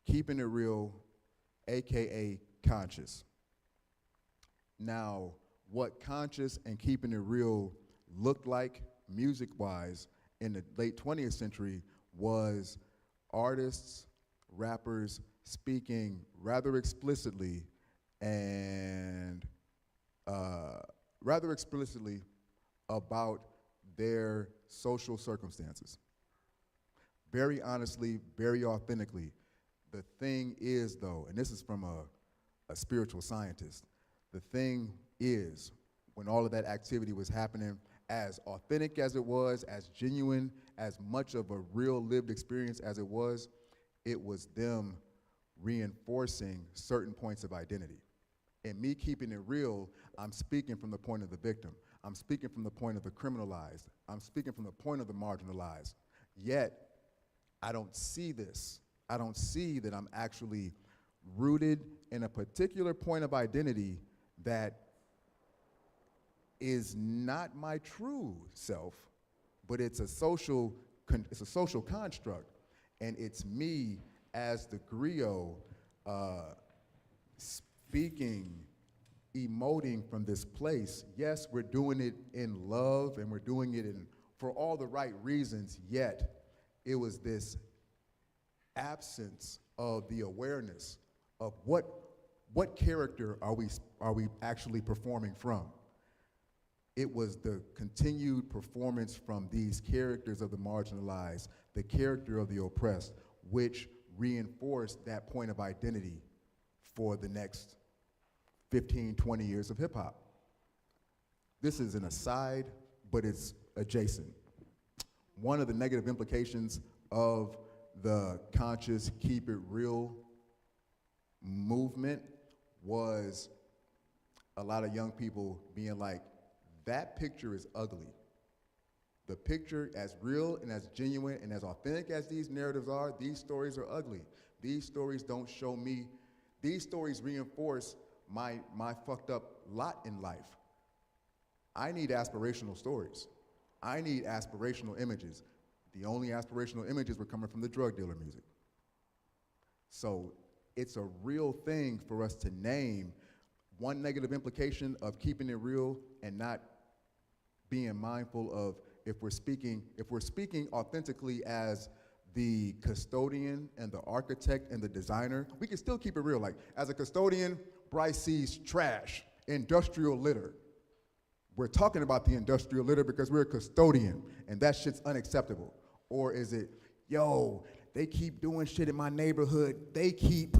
[SPEAKER 2] Keeping it real, AKA conscious. Now, what conscious and keeping it real looked like music-wise in the late 20th century was artists, rappers speaking rather explicitly about their social circumstances. Very honestly, very authentically. The thing is, though, and this is from a spiritual scientist, the thing is, when all of that activity was happening, as authentic as it was, as genuine, as much of a real lived experience as it was them reinforcing certain points of identity. And me keeping it real, I'm speaking from the point of the victim. I'm speaking from the point of the criminalized. I'm speaking from the point of the marginalized. Yet, I don't see this. I don't see that I'm actually rooted in a particular point of identity that is not my true self, but it's a social construct, and it's me as the griot speaking, emoting from this place. Yes, we're doing it in love, and we're doing it for all the right reasons, yet it was this absence of the awareness of what character are we actually performing from. It was the continued performance from these characters of the marginalized, the character of the oppressed, which reinforced that point of identity for the next 15, 20 years of hip hop. This is an aside, but it's adjacent. One of the negative implications of the conscious keep it real movement was a lot of young people being like, that picture is ugly. The picture, as real and as genuine and as authentic as these narratives are, these stories are ugly. These stories don't show me, these stories reinforce my fucked up lot in life. I need aspirational stories. I need aspirational images. The only aspirational images were coming from the drug dealer music. So it's a real thing for us to name one negative implication of keeping it real and not being mindful of if we're speaking authentically as the custodian and the architect and the designer, we can still keep it real. Like, as a custodian, Bryce sees trash, industrial litter. We're talking about the industrial litter because we're a custodian, and that shit's unacceptable. Or is it, yo, they keep doing shit in my neighborhood, they keep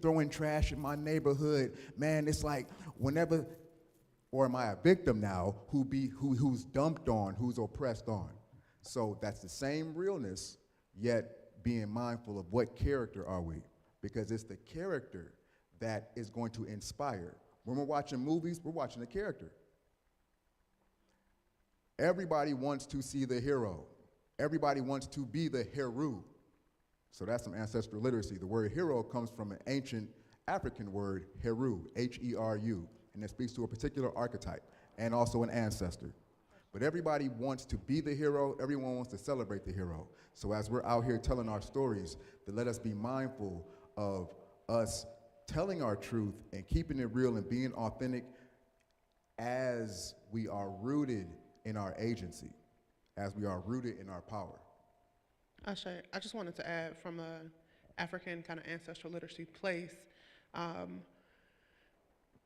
[SPEAKER 2] throwing trash in my neighborhood. Man, it's like whenever, or am I a victim now who's dumped on, who's oppressed on? So that's the same realness, yet being mindful of what character are we? Because it's the character that is going to inspire. When we're watching movies, we're watching a character. Everybody wants to see the hero. Everybody wants to be the hero. So that's some ancestral literacy. The word hero comes from an ancient African word, heru, H-E-R-U, and it speaks to a particular archetype and also an ancestor. But everybody wants to be the hero. Everyone wants to celebrate the hero. So as we're out here telling our stories, then let us be mindful of us telling our truth and keeping it real and being authentic as we are rooted in our agency, as we are rooted in our power.
[SPEAKER 6] Ashe, I just wanted to add from a African kind of ancestral literacy place,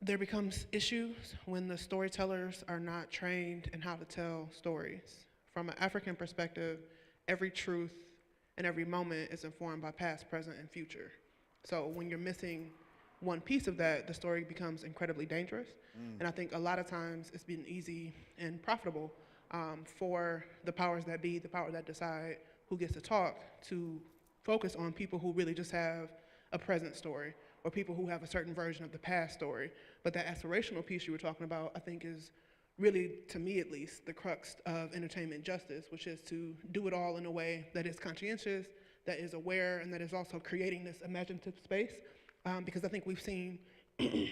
[SPEAKER 6] there becomes issues when the storytellers are not trained in how to tell stories. From an African perspective, every truth and every moment is informed by past, present, and future. So when you're missing one piece of that, the story becomes incredibly dangerous. And I think a lot of times it's been easy and profitable for the powers that be, the power that decide who gets to talk, to focus on people who really just have a present story, or people who have a certain version of the past story. But that aspirational piece you were talking about, I think, is really, to me at least, the crux of entertainment justice, which is to do it all in a way that is conscientious, that is aware, and that is also creating this imaginative space. Because I think we've seen,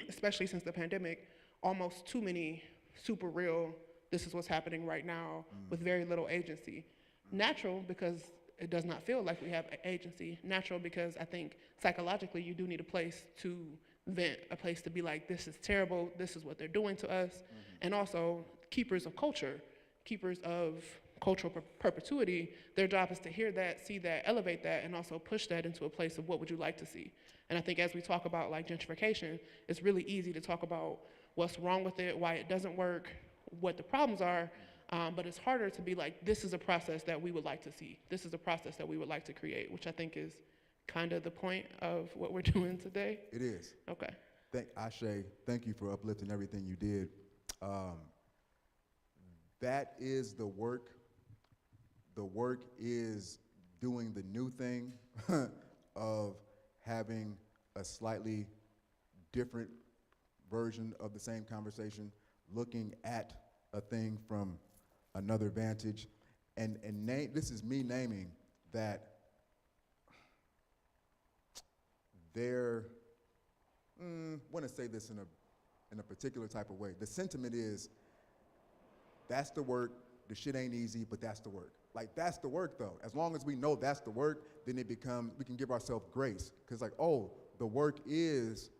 [SPEAKER 6] especially since the pandemic, almost too many super real, this is what's happening right now, with very little agency. Natural, because it does not feel like we have agency. Natural, because I think psychologically you do need a place to vent, a place to be like, this is terrible, this is what they're doing to us. And also, keepers of culture, keepers of cultural perpetuity, their job is to hear that, see that, elevate that, and also push that into a place of what would you like to see. And I think as we talk about like gentrification, it's really easy to talk about what's wrong with it, why it doesn't work, what the problems are, but it's harder to be like, this is a process that we would like to see. This is a process that we would like to create, which I think is kind of the point of what we're doing today.
[SPEAKER 2] It is.
[SPEAKER 6] Okay.
[SPEAKER 2] Ashe, thank you for uplifting everything you did. That is the work. The work is doing the new thing of having a slightly different version of the same conversation, looking at a thing from another vantage, and this is me naming that there. Want to say this in a particular type of way. The sentiment is, that's the work. The shit ain't easy, but that's the work. Like, that's the work, though. As long as we know that's the work, then it becomes, we can give ourselves grace. Because, like, oh, the work is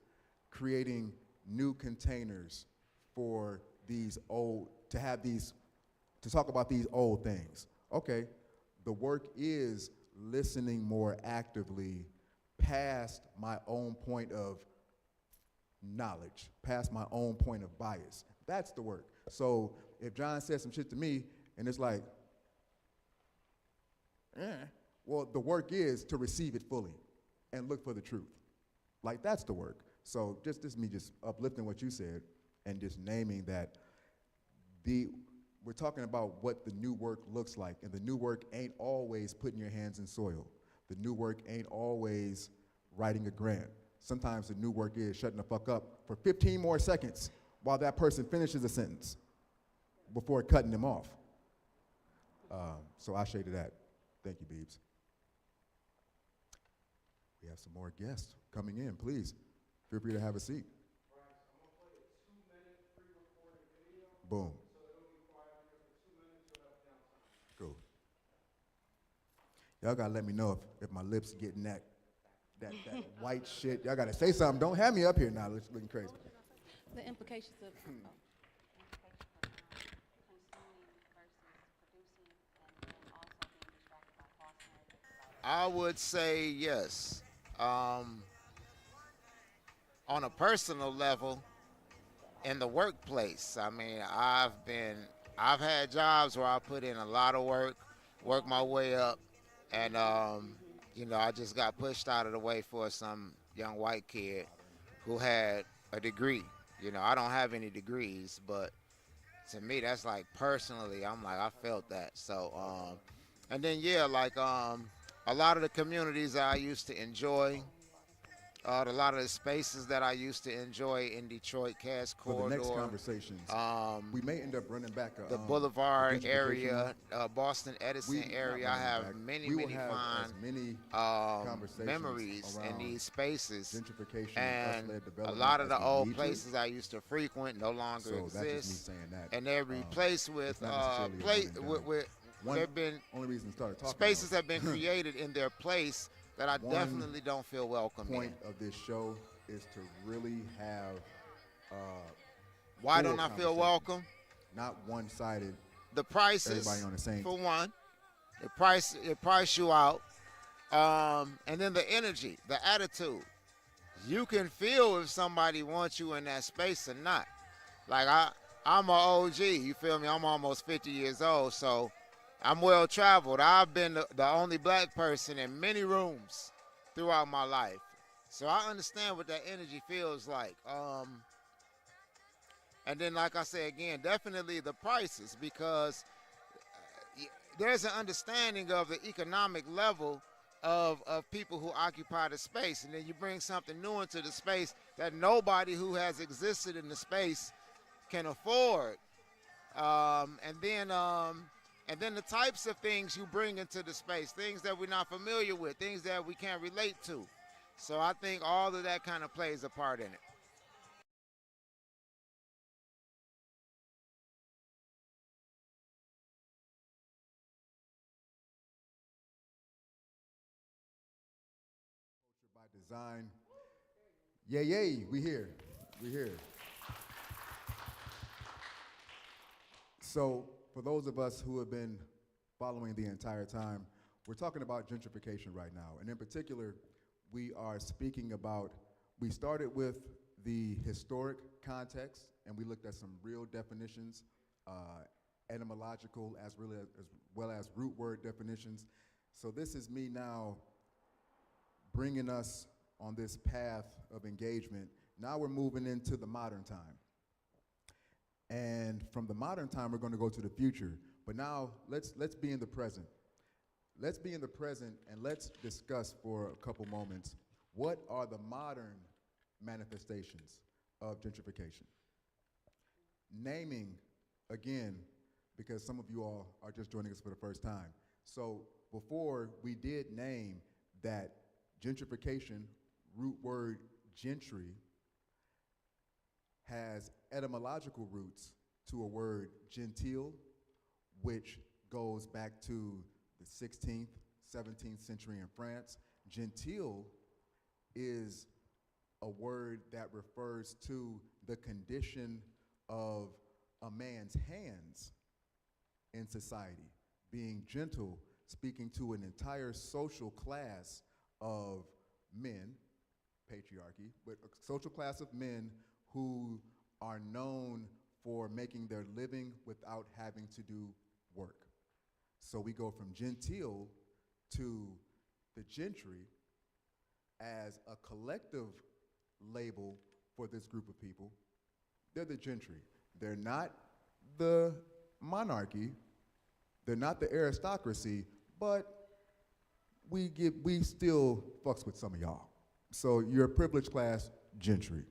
[SPEAKER 2] creating new containers for these old, to talk about these old things. Okay, the work is listening more actively past my own point of knowledge, past my own point of bias. That's the work. So if John says some shit to me and it's like, well, the work is to receive it fully and look for the truth. Like, that's the work. So this is me just uplifting what you said and just naming that we're talking about what the new work looks like, and the new work ain't always putting your hands in soil. The new work ain't always writing a grant. Sometimes the new work is shutting the fuck up for 15 more seconds while that person finishes a sentence before cutting them off. So I shaded that. Thank you, Beebs. We have some more guests coming in. Please, feel free to have a seat. Boom. Cool. Y'all gotta let me know if my lips getting that white shit. Y'all gotta say something. Don't have me up here now looking crazy.
[SPEAKER 9] The implications of consuming versus producing, and also being distracted by false narratives.
[SPEAKER 8] I would say yes. On a personal level, in the workplace, I mean, I've had jobs where I put in a lot of work my way up, and I just got pushed out of the way for some young white kid who had a degree. I don't have any degrees, but to me, that's like personally, I'm like, I felt that. So, and then a lot of the communities that I used to enjoy, a lot of the spaces that I used to enjoy in Detroit, Cass Corridor.
[SPEAKER 2] For the next conversations, we may end up running back
[SPEAKER 8] the Boulevard area, Boston Edison area. I have many fond memories in these spaces.
[SPEAKER 2] Gentrification
[SPEAKER 8] and
[SPEAKER 2] us-led
[SPEAKER 8] a
[SPEAKER 2] development
[SPEAKER 8] lot of
[SPEAKER 2] as
[SPEAKER 8] the
[SPEAKER 2] we
[SPEAKER 8] old
[SPEAKER 2] need
[SPEAKER 8] places I used to frequent no longer
[SPEAKER 2] So that's just me
[SPEAKER 8] exist.
[SPEAKER 2] saying that.
[SPEAKER 8] And they're replaced with
[SPEAKER 2] not necessarily a one and done. One-
[SPEAKER 8] there've been
[SPEAKER 2] only reason to start talking
[SPEAKER 8] spaces
[SPEAKER 2] about
[SPEAKER 8] have been created in their place that I
[SPEAKER 2] One
[SPEAKER 8] definitely don't feel welcome
[SPEAKER 2] point
[SPEAKER 8] in.
[SPEAKER 2] of this show is to really have
[SPEAKER 8] Why
[SPEAKER 2] full
[SPEAKER 8] don't I feel
[SPEAKER 2] conversation.
[SPEAKER 8] welcome?
[SPEAKER 2] Not one-sided.
[SPEAKER 8] The prices,
[SPEAKER 2] Everybody on the same-
[SPEAKER 8] for one. They price you out. And then the energy, the attitude. you can feel if somebody wants you in that space or not. Like I'm a OG. You feel me? I'm almost 50 years old, so I'm well traveled. I've been the only black person in many rooms throughout my life, so I understand what that energy feels like. And then, like I say again, definitely the prices, because there's an understanding of the economic level of people who occupy the space, and then you bring something new into the space that nobody who has existed in the space can afford. And then the types of things you bring into the space, things that we're not familiar with, things that we can't relate to. So I think all of that kind of plays a part in it.
[SPEAKER 2] By design. Yay, yay, we here. We here. So, for those of us who have been following the entire time, we're talking about gentrification right now. And in particular, we are speaking about, we started with the historic context, and we looked at some real definitions, etymological as well as root word definitions. So this is me now bringing us on this path of engagement. Now we're moving into the modern time. And from the modern time, we're going to go to the future. But now let's be in the present. Let's be in the present, and let's discuss for a couple moments what are the modern manifestations of gentrification. Naming, again, because some of you all are just joining us for the first time. So before, we did name that gentrification, root word gentry, has etymological roots to a word gentile, which goes back to the 16th, 17th century in France. Gentile is a word that refers to the condition of a man's hands in society, being gentle, speaking to an entire social class of men, patriarchy, but a social class of men who are known for making their living without having to do work. So we go from gentile to the gentry as a collective label for this group of people. They're the gentry. They're not the monarchy, they're not the aristocracy, but we still fucks with some of y'all. So you're a privileged class gentry.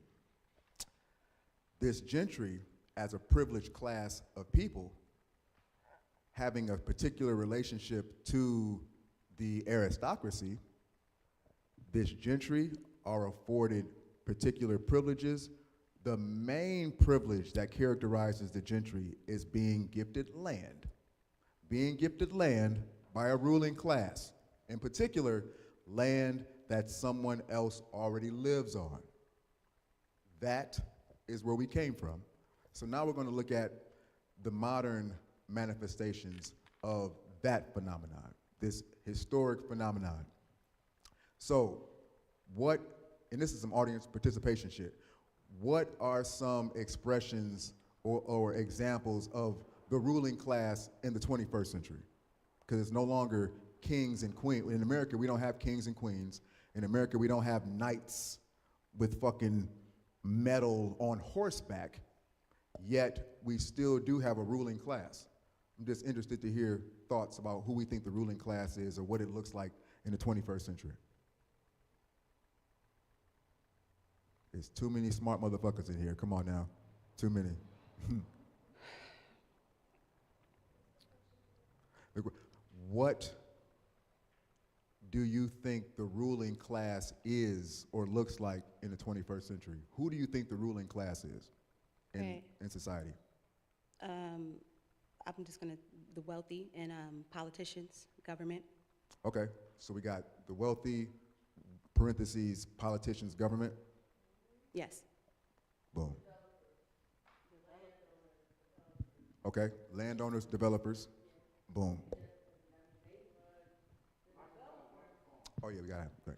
[SPEAKER 2] This gentry, as a privileged class of people, having a particular relationship to the aristocracy, this gentry are afforded particular privileges. The main privilege that characterizes the gentry is being gifted land. Being gifted land by a ruling class. In particular, land that someone else already lives on. That is where we came from. So now we're going to look at the modern manifestations of that phenomenon, this historic phenomenon. So what, and this is some audience participation shit, what are some expressions or examples of the ruling class in the 21st century? Because it's no longer kings and queens. In America, we don't have kings and queens. In America, we don't have knights with fucking metal on horseback, yet we still do have a ruling class. I'm just interested to hear thoughts about who we think the ruling class is or what it looks like in the 21st century. There's too many smart motherfuckers in here. Come on now. Too many. What do you think the ruling class is or looks like in the 21st century? Who do you think the ruling class is in society?
[SPEAKER 9] I'm just gonna, the wealthy and politicians, government.
[SPEAKER 2] Okay, so we got the wealthy, parentheses, politicians, government.
[SPEAKER 9] Yes.
[SPEAKER 2] Boom. Okay, landowners, developers. Boom. Oh yeah, we got it. Right.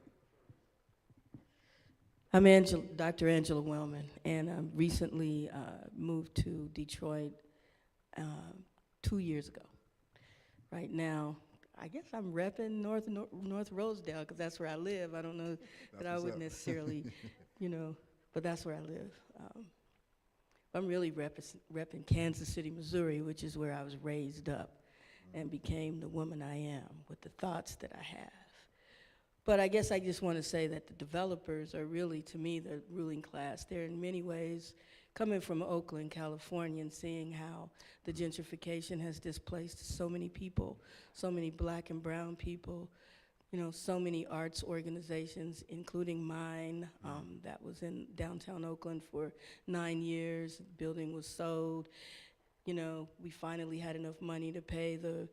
[SPEAKER 7] Dr. Angela Wellman, and I recently moved to Detroit uh, 2 years ago. Right now, I guess I'm repping North Rosedale because that's where I live. I don't know that I would necessarily, but that's where I live. I'm really repping Kansas City, Missouri, which is where I was raised up and became the woman I am with the thoughts that I have. But I guess I just want to say that the developers are really, to me, the ruling class. They're in many ways coming from Oakland, California, and seeing how the gentrification has displaced so many people, so many black and brown people, so many arts organizations, including mine, that was in downtown Oakland for 9 years. The building was sold. We finally had enough money to pay the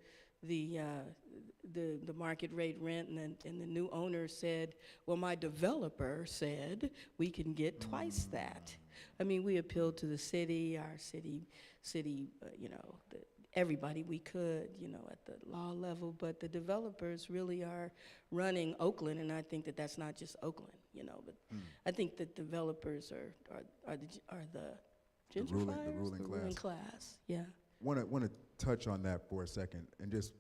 [SPEAKER 7] market rate rent, and the new owner said, well, my developer said we can get twice that. I mean, we appealed to the city, our city, everybody we could, at the law level, but the developers really are running Oakland, and I think that that's not just Oakland, but I think that developers are the gentrifiers,
[SPEAKER 2] the ruling
[SPEAKER 7] class, yeah.
[SPEAKER 2] Want to touch on that for a second and just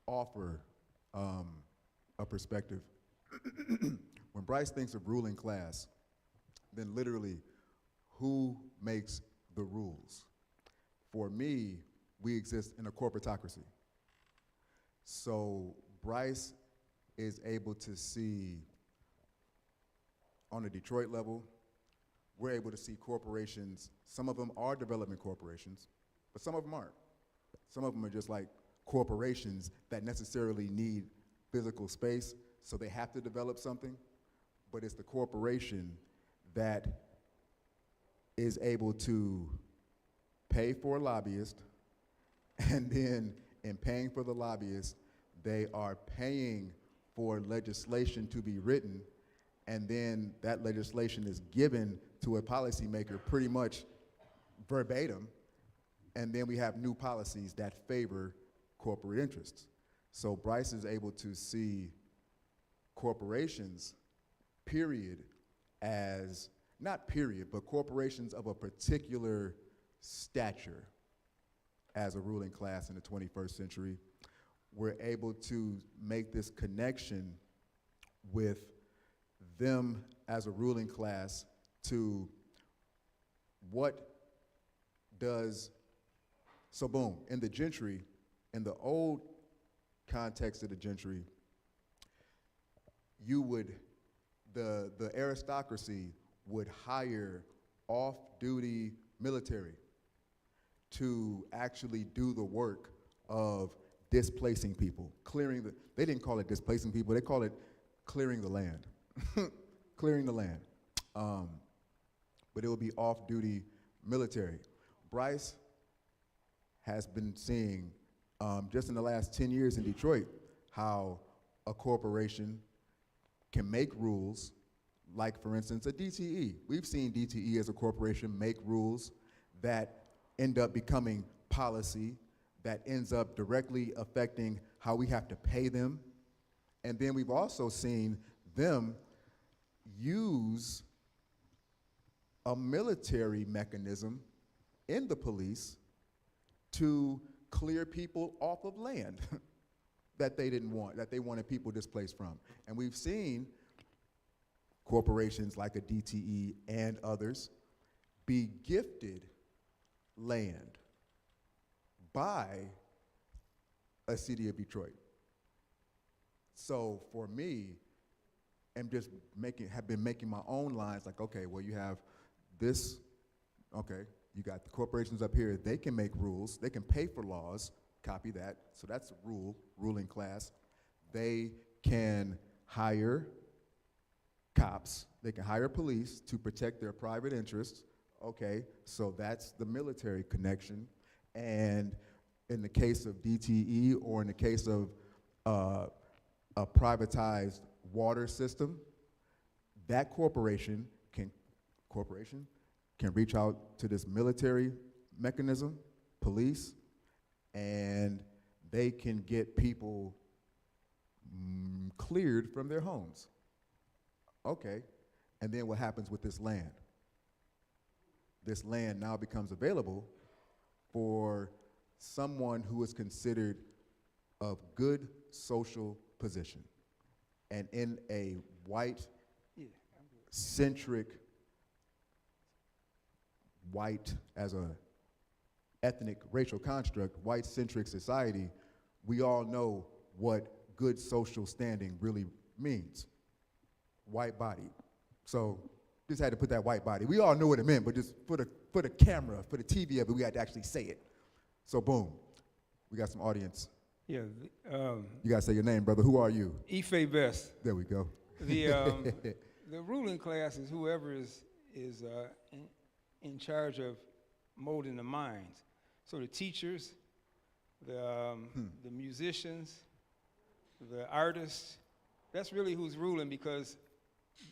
[SPEAKER 2] offer a perspective. When Bryce thinks of ruling class, then literally, who makes the rules? For me, we exist in a corporatocracy. So Bryce is able to see, on a Detroit level, we're able to see corporations. Some of them are development corporations, but some of them aren't. Some of them are just like corporations that necessarily need physical space, so they have to develop something, but it's the corporation that is able to pay for a lobbyist, and then in paying for the lobbyist, they are paying for legislation to be written, and then that legislation is given to a policymaker pretty much verbatim, and then we have new policies that favor corporate interests. So Bryce is able to see corporations, period, as, not period, but corporations of a particular stature as a ruling class in the 21st century. We're able to make this connection with them as a ruling class to what does, so boom, in the gentry, in the old context of the gentry, you would, the aristocracy would hire off-duty military to actually do the work of displacing people, clearing the, they didn't call it displacing people, they call it clearing the land, clearing the land. But it would be off-duty military. Bryce has been seeing, just in the last 10 years in Detroit, how a corporation can make rules, like for instance, a DTE. We've seen DTE as a corporation make rules that end up becoming policy, that ends up directly affecting how we have to pay them. And then we've also seen them use a military mechanism in the police to clear people off of land that they didn't want, that they wanted people displaced from. And we've seen corporations like a DTE and others be gifted land by a city of Detroit. So for me, I'm just have been making my own lines like, okay, well you have this, okay, you got the corporations up here, they can make rules, they can pay for laws, copy that, so that's a ruling class. They can hire cops, they can hire police to protect their private interests, okay, so that's the military connection. And in the case of DTE, or in the case of a privatized water system, that corporation can reach out to this military mechanism, police, and they can get people cleared from their homes. Okay, And then what happens with this land? This land now becomes available for someone who is considered of good social position. And in a white-centric, white as a ethnic racial construct, white-centric society, we all know what good social standing really means. White body. So just had to put that white body. We all knew what it meant, but just for the camera, for the TV of it, we had to actually say it. So boom, we got some audience.
[SPEAKER 10] Yeah.
[SPEAKER 2] You gotta say your name, brother. Who are you?
[SPEAKER 10] Ife Best.
[SPEAKER 2] There we go.
[SPEAKER 10] The ruling class is whoever is in charge of molding the minds. So the teachers, the musicians, the artists, that's really who's ruling, because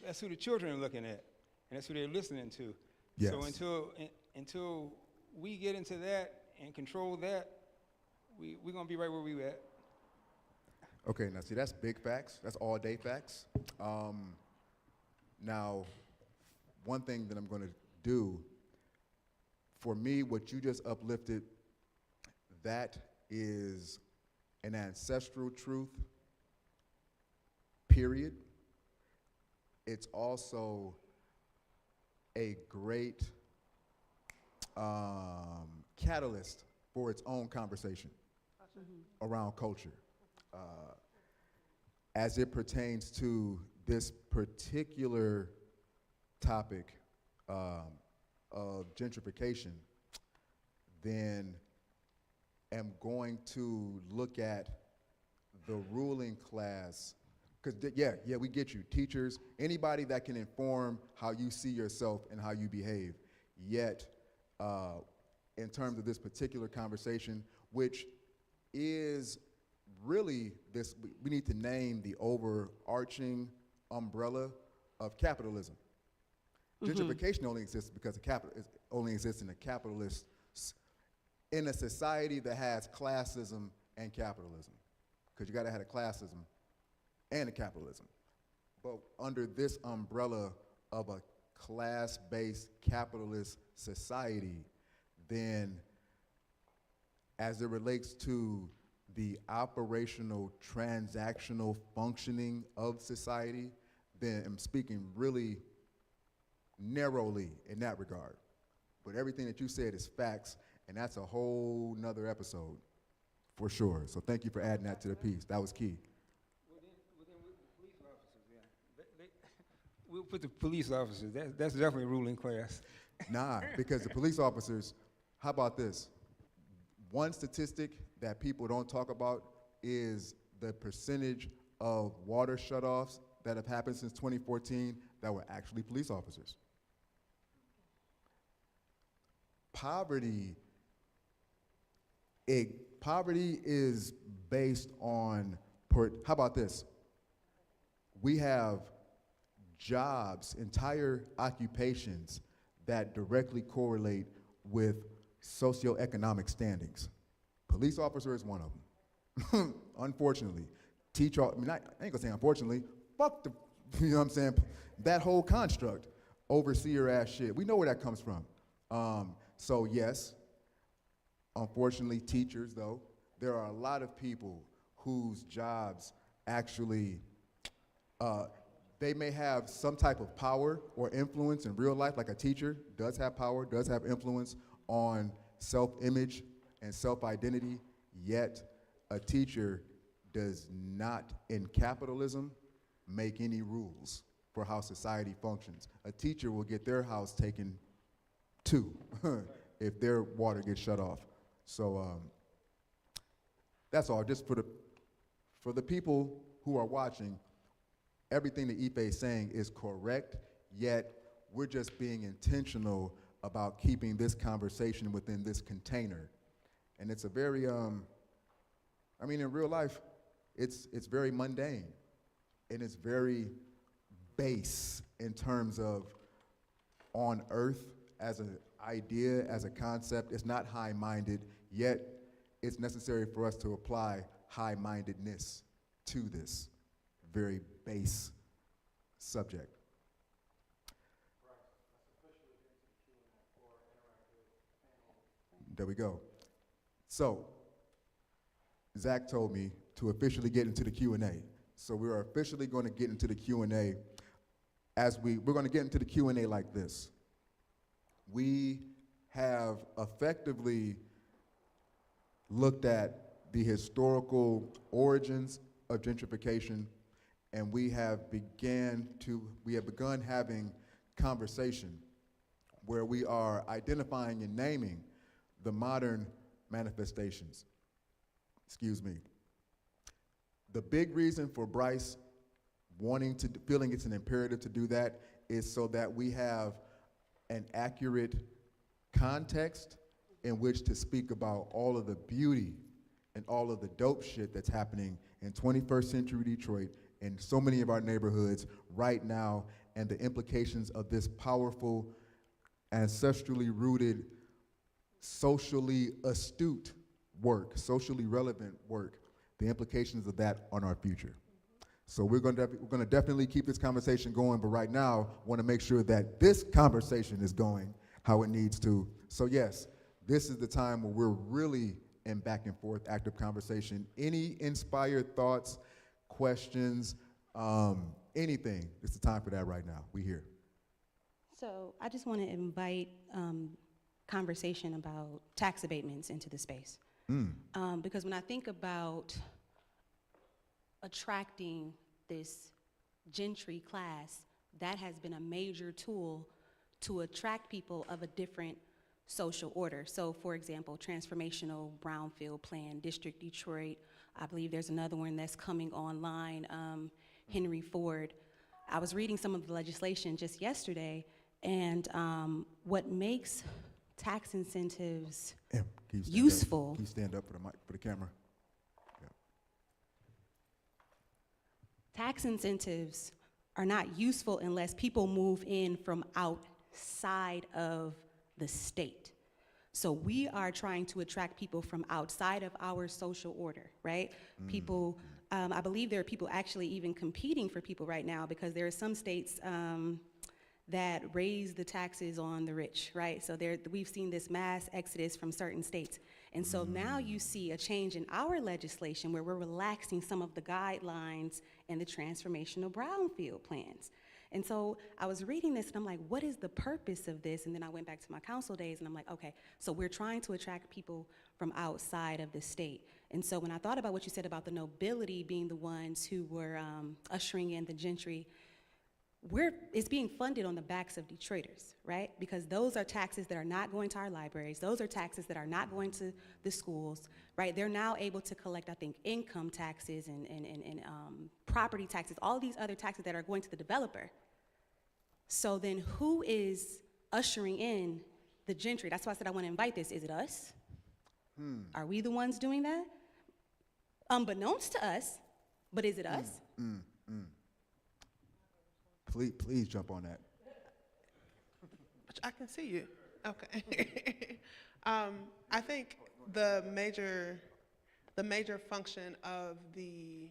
[SPEAKER 10] that's who the children are looking at, and that's who they're listening to.
[SPEAKER 2] Yes.
[SPEAKER 10] So until we get into that and control that, we're gonna be right where we at.
[SPEAKER 2] Okay, now see, that's big facts. That's all day facts. Now, one thing that I'm gonna do, for me, what you just uplifted, that is an ancestral truth, period. It's also a great catalyst for its own conversation around culture. As it pertains to this particular topic of gentrification, then am going to look at the ruling class, because yeah, we get you, teachers, anybody that can inform how you see yourself and how you behave. Yet, in terms of this particular conversation, which is really this, we need to name the overarching umbrella of capitalism. Gentrification only exists because of it only exists in a capitalist, in a society that has classism and capitalism, because you got to have a classism and a capitalism. But under this umbrella of a class-based capitalist society, then as it relates to the operational, transactional functioning of society, then I'm speaking really narrowly in that regard. But everything that you said is facts, and that's a whole nother episode, for sure. So thank you for adding that to the piece. That was key.
[SPEAKER 10] Within the police officers, yeah. We'll put the police officers, that's definitely ruling class.
[SPEAKER 2] Nah, because the police officers, how about this? One statistic that people don't talk about is the percentage of water shutoffs that have happened since 2014 that were actually police officers. Poverty is based on, how about this? We have jobs, entire occupations that directly correlate with socioeconomic standings. Police officer is one of them. Unfortunately. Teacher, I ain't gonna say unfortunately, fuck the, you know what I'm saying? That whole construct, overseer ass shit. We know where that comes from. So yes, unfortunately, teachers though, there are a lot of people whose jobs actually, they may have some type of power or influence in real life, like a teacher does have power, does have influence on self-image and self-identity, yet a teacher does not, in capitalism, make any rules for how society functions. A teacher will get their house taken too if their water gets shut off. So that's all, just for the people who are watching, everything that Ife is saying is correct, yet we're just being intentional about keeping this conversation within this container. And it's a very, I mean, in real life, it's very mundane, and it's very base in terms of on earth as an idea, as a concept. It's not high-minded, yet it's necessary for us to apply high-mindedness to this very base subject. There we go. So, Zach told me to officially get into the Q&A. So we are officially going to get into the Q&A. We're going to get into the Q&A like this. We have effectively looked at the historical origins of gentrification, and we have begun having conversation where we are identifying and naming the modern manifestations. Excuse me. The big reason for Bryce feeling it's an imperative to do that is so that we have an accurate context in which to speak about all of the beauty and all of the dope shit that's happening in 21st century Detroit in so many of our neighborhoods right now, and the implications of this powerful, ancestrally rooted, socially astute work, socially relevant work, the implications of that on our future. So we're going to definitely keep this conversation going, but right now, want to make sure that this conversation is going how it needs to. So yes, this is the time where we're really in back and forth active conversation. Any inspired thoughts, questions, anything, it's the time for that right now. We here.
[SPEAKER 9] So I just want to invite conversation about tax abatements into the space. Because when I think about attracting this gentry class, that has been a major tool to attract people of a different social order. So for example, transformational brownfield plan, District Detroit, I believe there's another one that's coming online, Henry Ford. I was reading some of the legislation just yesterday, and what makes tax incentives useful.
[SPEAKER 2] Can you stand up for the mic, for the camera? Yeah.
[SPEAKER 9] Tax incentives are not useful unless people move in from outside of the state. So we are trying to attract people from outside of our social order, right? People, I believe there are people actually even competing for people right now, because there are some states that raise the taxes on the rich, right? So we've seen this mass exodus from certain states. And so now you see a change in our legislation where we're relaxing some of the guidelines and the transformational brownfield plans. And so I was reading this and I'm like, what is the purpose of this? And then I went back to my council days and I'm like, okay, so we're trying to attract people from outside of the state. And so when I thought about what you said about the nobility being the ones who were ushering in the gentry, it's being funded on the backs of Detroiters, right? Because those are taxes that are not going to our libraries. Those are taxes that are not going to the schools, right? They're now able to collect, I think, income taxes and property taxes, all these other taxes that are going to the developer. So then who is ushering in the gentry? That's why I said I want to invite this. Is it us? Are we the ones doing that? Unbeknownst to us, but is it us?
[SPEAKER 2] Please jump on that.
[SPEAKER 6] I can see you. Okay. I think the major function of the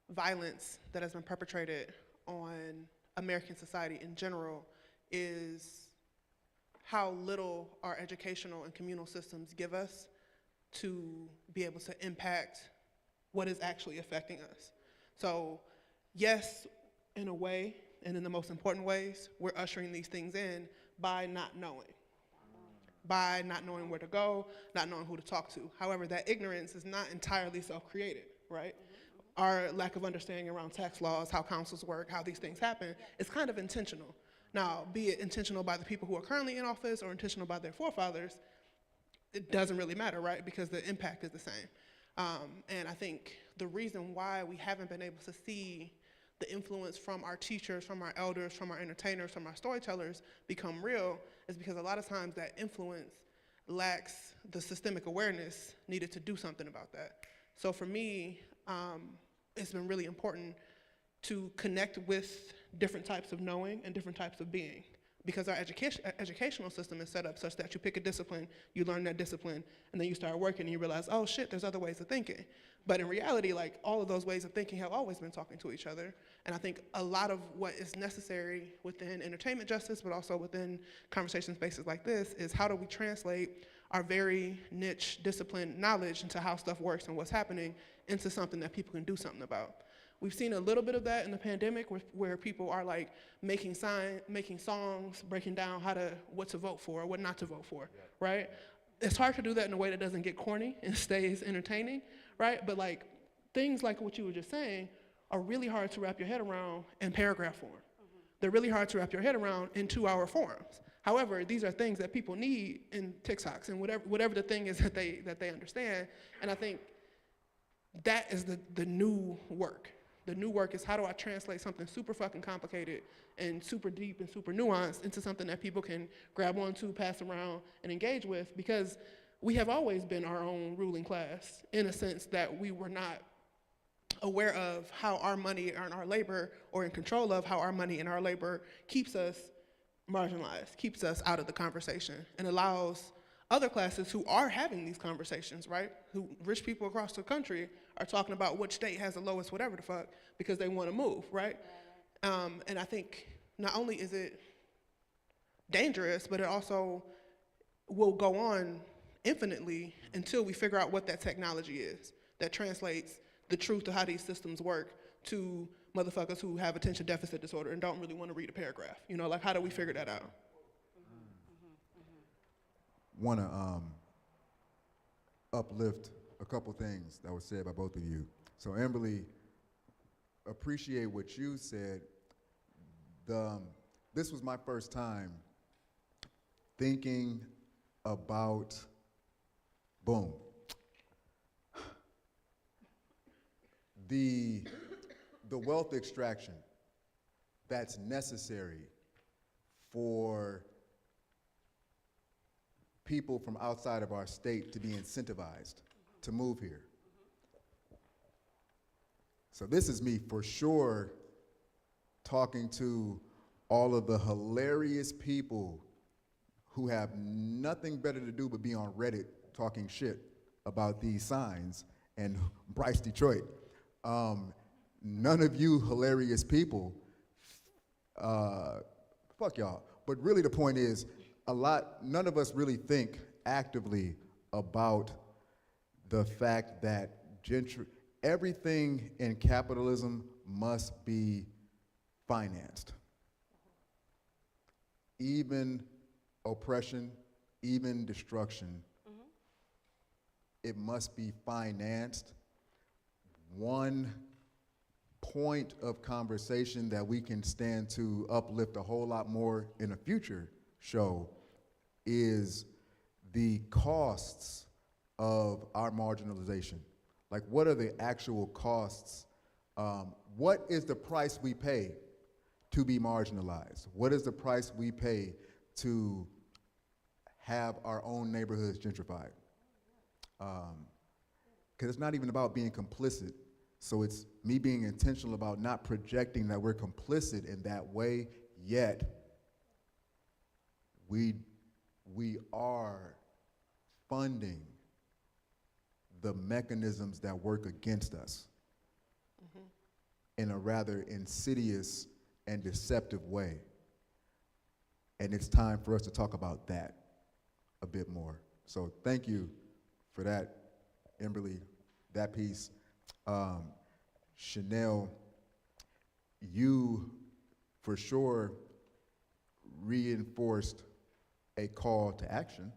[SPEAKER 6] violence that has been perpetrated on American society in general is how little our educational and communal systems give us to be able to impact what is actually affecting us. So yes, in a way, and in the most important ways, we're ushering these things in by not knowing where to go, not knowing who to talk to. However, that ignorance is not entirely self-created, right? Our lack of understanding around tax laws, how councils work, how these things happen, is kind of intentional. Now, be it intentional by the people who are currently in office or intentional by their forefathers, it doesn't really matter, right? Because the impact is the same. And I think the reason why we haven't been able to see the influence from our teachers, from our elders, from our entertainers, from our storytellers become real is because a lot of times that influence lacks the systemic awareness needed to do something about that. So for me, it's been really important to connect with different types of knowing and different types of being. because our educational system is set up such that you pick a discipline, you learn that discipline, and then you start working and you realize, oh shit, there's other ways of thinking. But in reality, like, all of those ways of thinking have always been talking to each other. And I think a lot of what is necessary within entertainment justice, but also within conversation spaces like this, is how do we translate our very niche discipline knowledge into how stuff works and what's happening into something that people can do something about. We've seen a little bit of that in the pandemic where people are like making songs, breaking down what to vote for or what not to vote for, right? It's hard to do that in a way that doesn't get corny and stays entertaining, right? But like things like what you were just saying are really hard to wrap your head around in paragraph form. They're really hard to wrap your head around in 2-hour forums. However, these are things that people need in TikToks and whatever the thing is that they understand. And I think that is the new work. The new work is how do I translate something super fucking complicated and super deep and super nuanced into something that people can grab onto, pass around, and engage with, because we have always been our own ruling class in a sense that we were not aware of how our money and our labor, or in control of how our money and our labor keeps us marginalized, keeps us out of the conversation, and allows other classes who are having these conversations, right? Who rich people across the country are talking about which state has the lowest whatever the fuck because they want to move, right? And I think not only is it dangerous, but it also will go on infinitely until we figure out what that technology is that translates the truth of how these systems work to motherfuckers who have attention deficit disorder and don't really want to read a paragraph. You know, like, how do we figure that out?
[SPEAKER 2] Want to uplift a couple things that were said by both of you. So Amberly, appreciate what you said. This was my first time thinking about, boom, the wealth extraction that's necessary for people from outside of our state to be incentivized to move here. So this is me for sure talking to all of the hilarious people who have nothing better to do but be on Reddit talking shit about these signs and Bryce Detroit. None of you hilarious people, fuck y'all. But really the point is, none of us really think actively about the fact that everything in capitalism must be financed. Even oppression, even destruction, it must be financed. One point of conversation that we can stand to uplift a whole lot more in a future show is the costs of our marginalization. Like, what are the actual costs? What is the price we pay to be marginalized? What is the price we pay to have our own neighborhoods gentrified? Because it's not even about being complicit. So it's me being intentional about not projecting that we're complicit in that way, yet we are funding the mechanisms that work against us in a rather insidious and deceptive way. And it's time for us to talk about that a bit more. So thank you for that, Emberly, that piece. Chanel, you for sure reinforced a call to action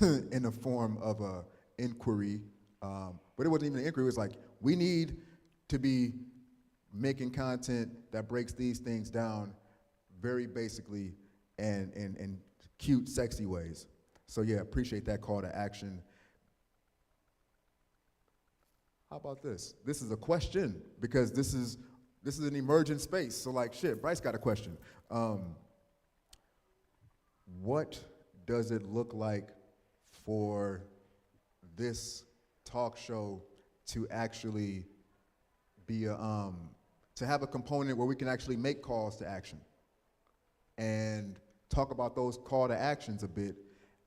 [SPEAKER 2] in the form of a inquiry, but it wasn't even an inquiry. It was like, we need to be making content that breaks these things down very basically and in cute, sexy ways. So yeah, appreciate that call to action. How about this? This is a question, because this is an emergent space. So like, shit, Bryce got a question. What does it look like for this talk show to actually be to have a component where we can actually make calls to action and talk about those call to actions a bit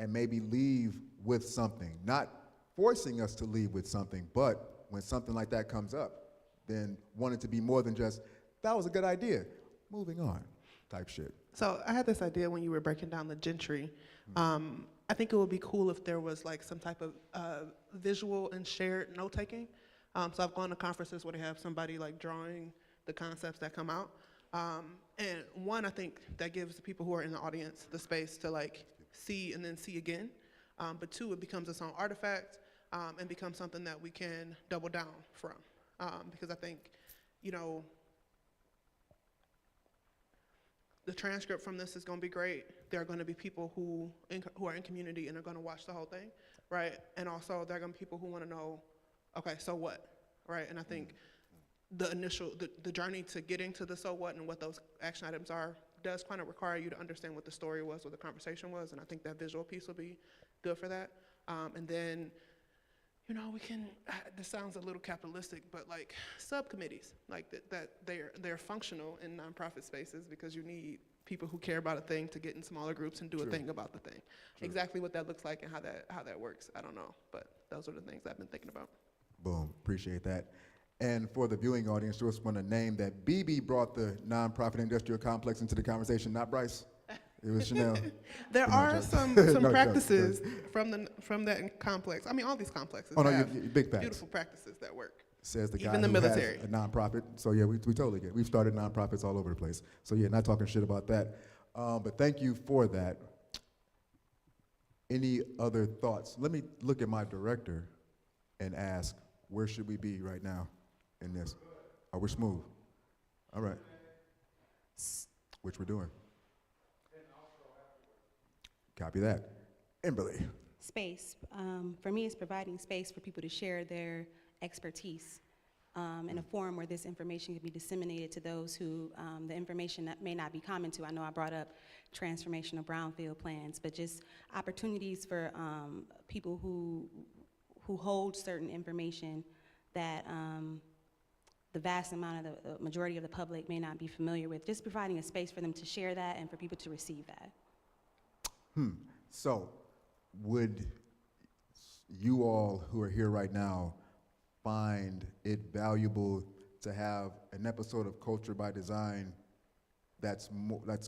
[SPEAKER 2] and maybe leave with something. Not forcing us to leave with something, but when something like that comes up, then want it to be more than just, that was a good idea, moving on type shit.
[SPEAKER 6] So I had this idea when you were breaking down the gentry. I think it would be cool if there was like some type of visual and shared note-taking. So I've gone to conferences where they have somebody like drawing the concepts that come out. And one, I think that gives the people who are in the audience the space to like see and then see again. But two, it becomes its own artifact and becomes something that we can double down from. Because I think, you know, the transcript from this is going to be great. There are going to be people who are in community and are going to watch the whole thing, right? And also there are going to be people who want to know, okay, so what, right? And I think the journey to getting to the so what and what those action items are does kind of require you to understand what the story was, what the conversation was, and I think that visual piece will be good for that. And then, you know, we can, this sounds a little capitalistic, but like subcommittees, like that they're functional in nonprofit spaces because you need people who care about a thing to get in smaller groups and do a thing about the thing. Exactly what that looks like and how that works, I don't know, but those are the things I've been thinking about.
[SPEAKER 2] Boom, appreciate that. And for the viewing audience, just want to name that BB brought the nonprofit industrial complex into the conversation, not Bryce. It was Chanel.
[SPEAKER 6] There are some practices from that complex. I mean, all these complexes have
[SPEAKER 2] big facts.
[SPEAKER 6] Beautiful practices that work.
[SPEAKER 2] Says the guy
[SPEAKER 6] Even the
[SPEAKER 2] who
[SPEAKER 6] military.
[SPEAKER 2] has a nonprofit. So yeah, we totally get it. We've started nonprofits all over the place. So yeah, not talking shit about that. But thank you for that. Any other thoughts? Let me look at my director and ask, where should we be right now in this? Oh, we're smooth. All right. Which we're doing. Copy that. Emberly.
[SPEAKER 9] Space. For me, it's providing space for people to share their expertise in a forum where this information can be disseminated to those who the information that may not be common to. I know I brought up transformational brownfield plans, but just opportunities for people who hold certain information that the vast amount of the majority of the public may not be familiar with. Just providing a space for them to share that and for people to receive that.
[SPEAKER 2] So, would you all who are here right now find it valuable to have an episode of Culture by Design that's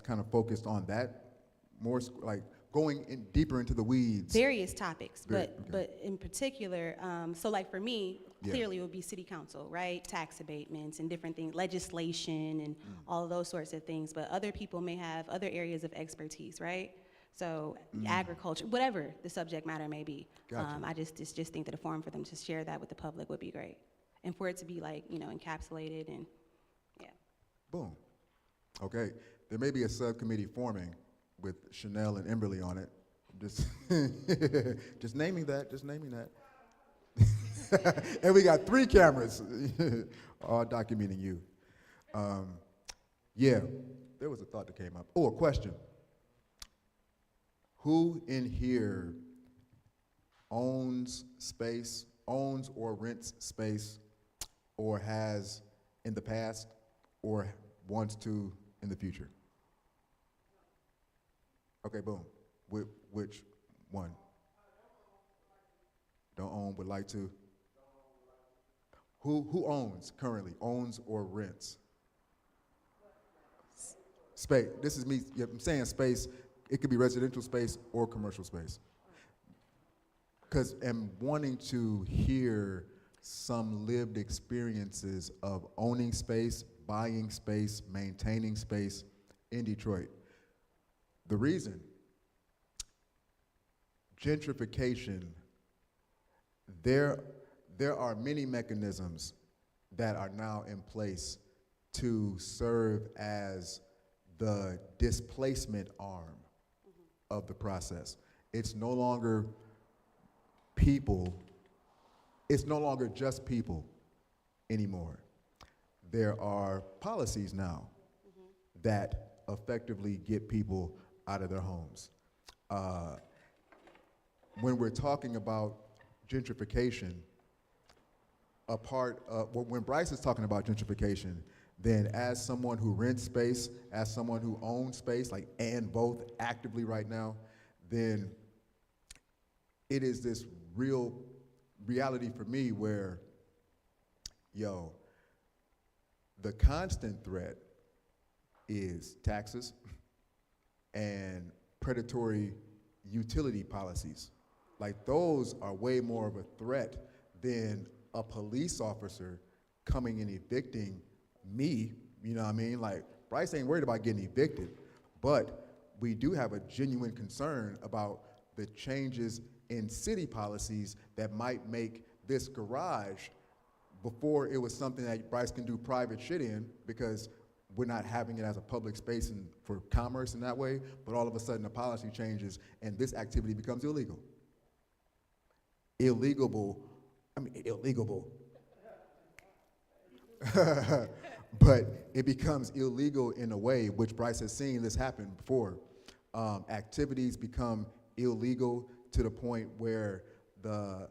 [SPEAKER 2] kind of focused on that, more like going in deeper into the weeds?
[SPEAKER 9] Various topics, but in particular, so like for me, clearly it would be city council, right? Tax abatements and different things, legislation and all of those sorts of things. But other people may have other areas of expertise, right? So agriculture, whatever the subject matter may be.
[SPEAKER 2] Gotcha.
[SPEAKER 9] I just think that a forum for them to share that with the public would be great. And for it to be like, you know, encapsulated and yeah.
[SPEAKER 2] Boom. Okay, there may be a subcommittee forming with Chanel and Emberly on it. Just naming that, And we got 3 cameras, all documenting you. Yeah, there was a thought that came up. Oh, a question. Who in here owns or rents space, or has in the past, or wants to in the future? Okay, boom. Which one? Don't own, would like to? Who owns currently, owns or rents? Space. This is me, I'm saying space. It could be residential space or commercial space. Because I'm wanting to hear some lived experiences of owning space, buying space, maintaining space in Detroit. The reason, gentrification, there are many mechanisms that are now in place to serve as the displacement arm of the process. It's no longer people, it's no longer just people anymore. There are policies now that effectively get people out of their homes. When we're talking about gentrification, when Bryce is talking about gentrification, then as someone who rents space, as someone who owns space, like, and both actively right now, then it is this real reality for me where, yo, the constant threat is taxes and predatory utility policies. Like, those are way more of a threat than a police officer coming and evicting me, you know what I mean? Like, Bryce ain't worried about getting evicted, but we do have a genuine concern about the changes in city policies that might make this garage, before it was something that Bryce can do private shit in, because we're not having it as a public space and for commerce in that way, but all of a sudden the policy changes and this activity becomes illegal. Illegable, but it becomes illegal in a way, which Bryce has seen this happen before. Activities become illegal to the point where the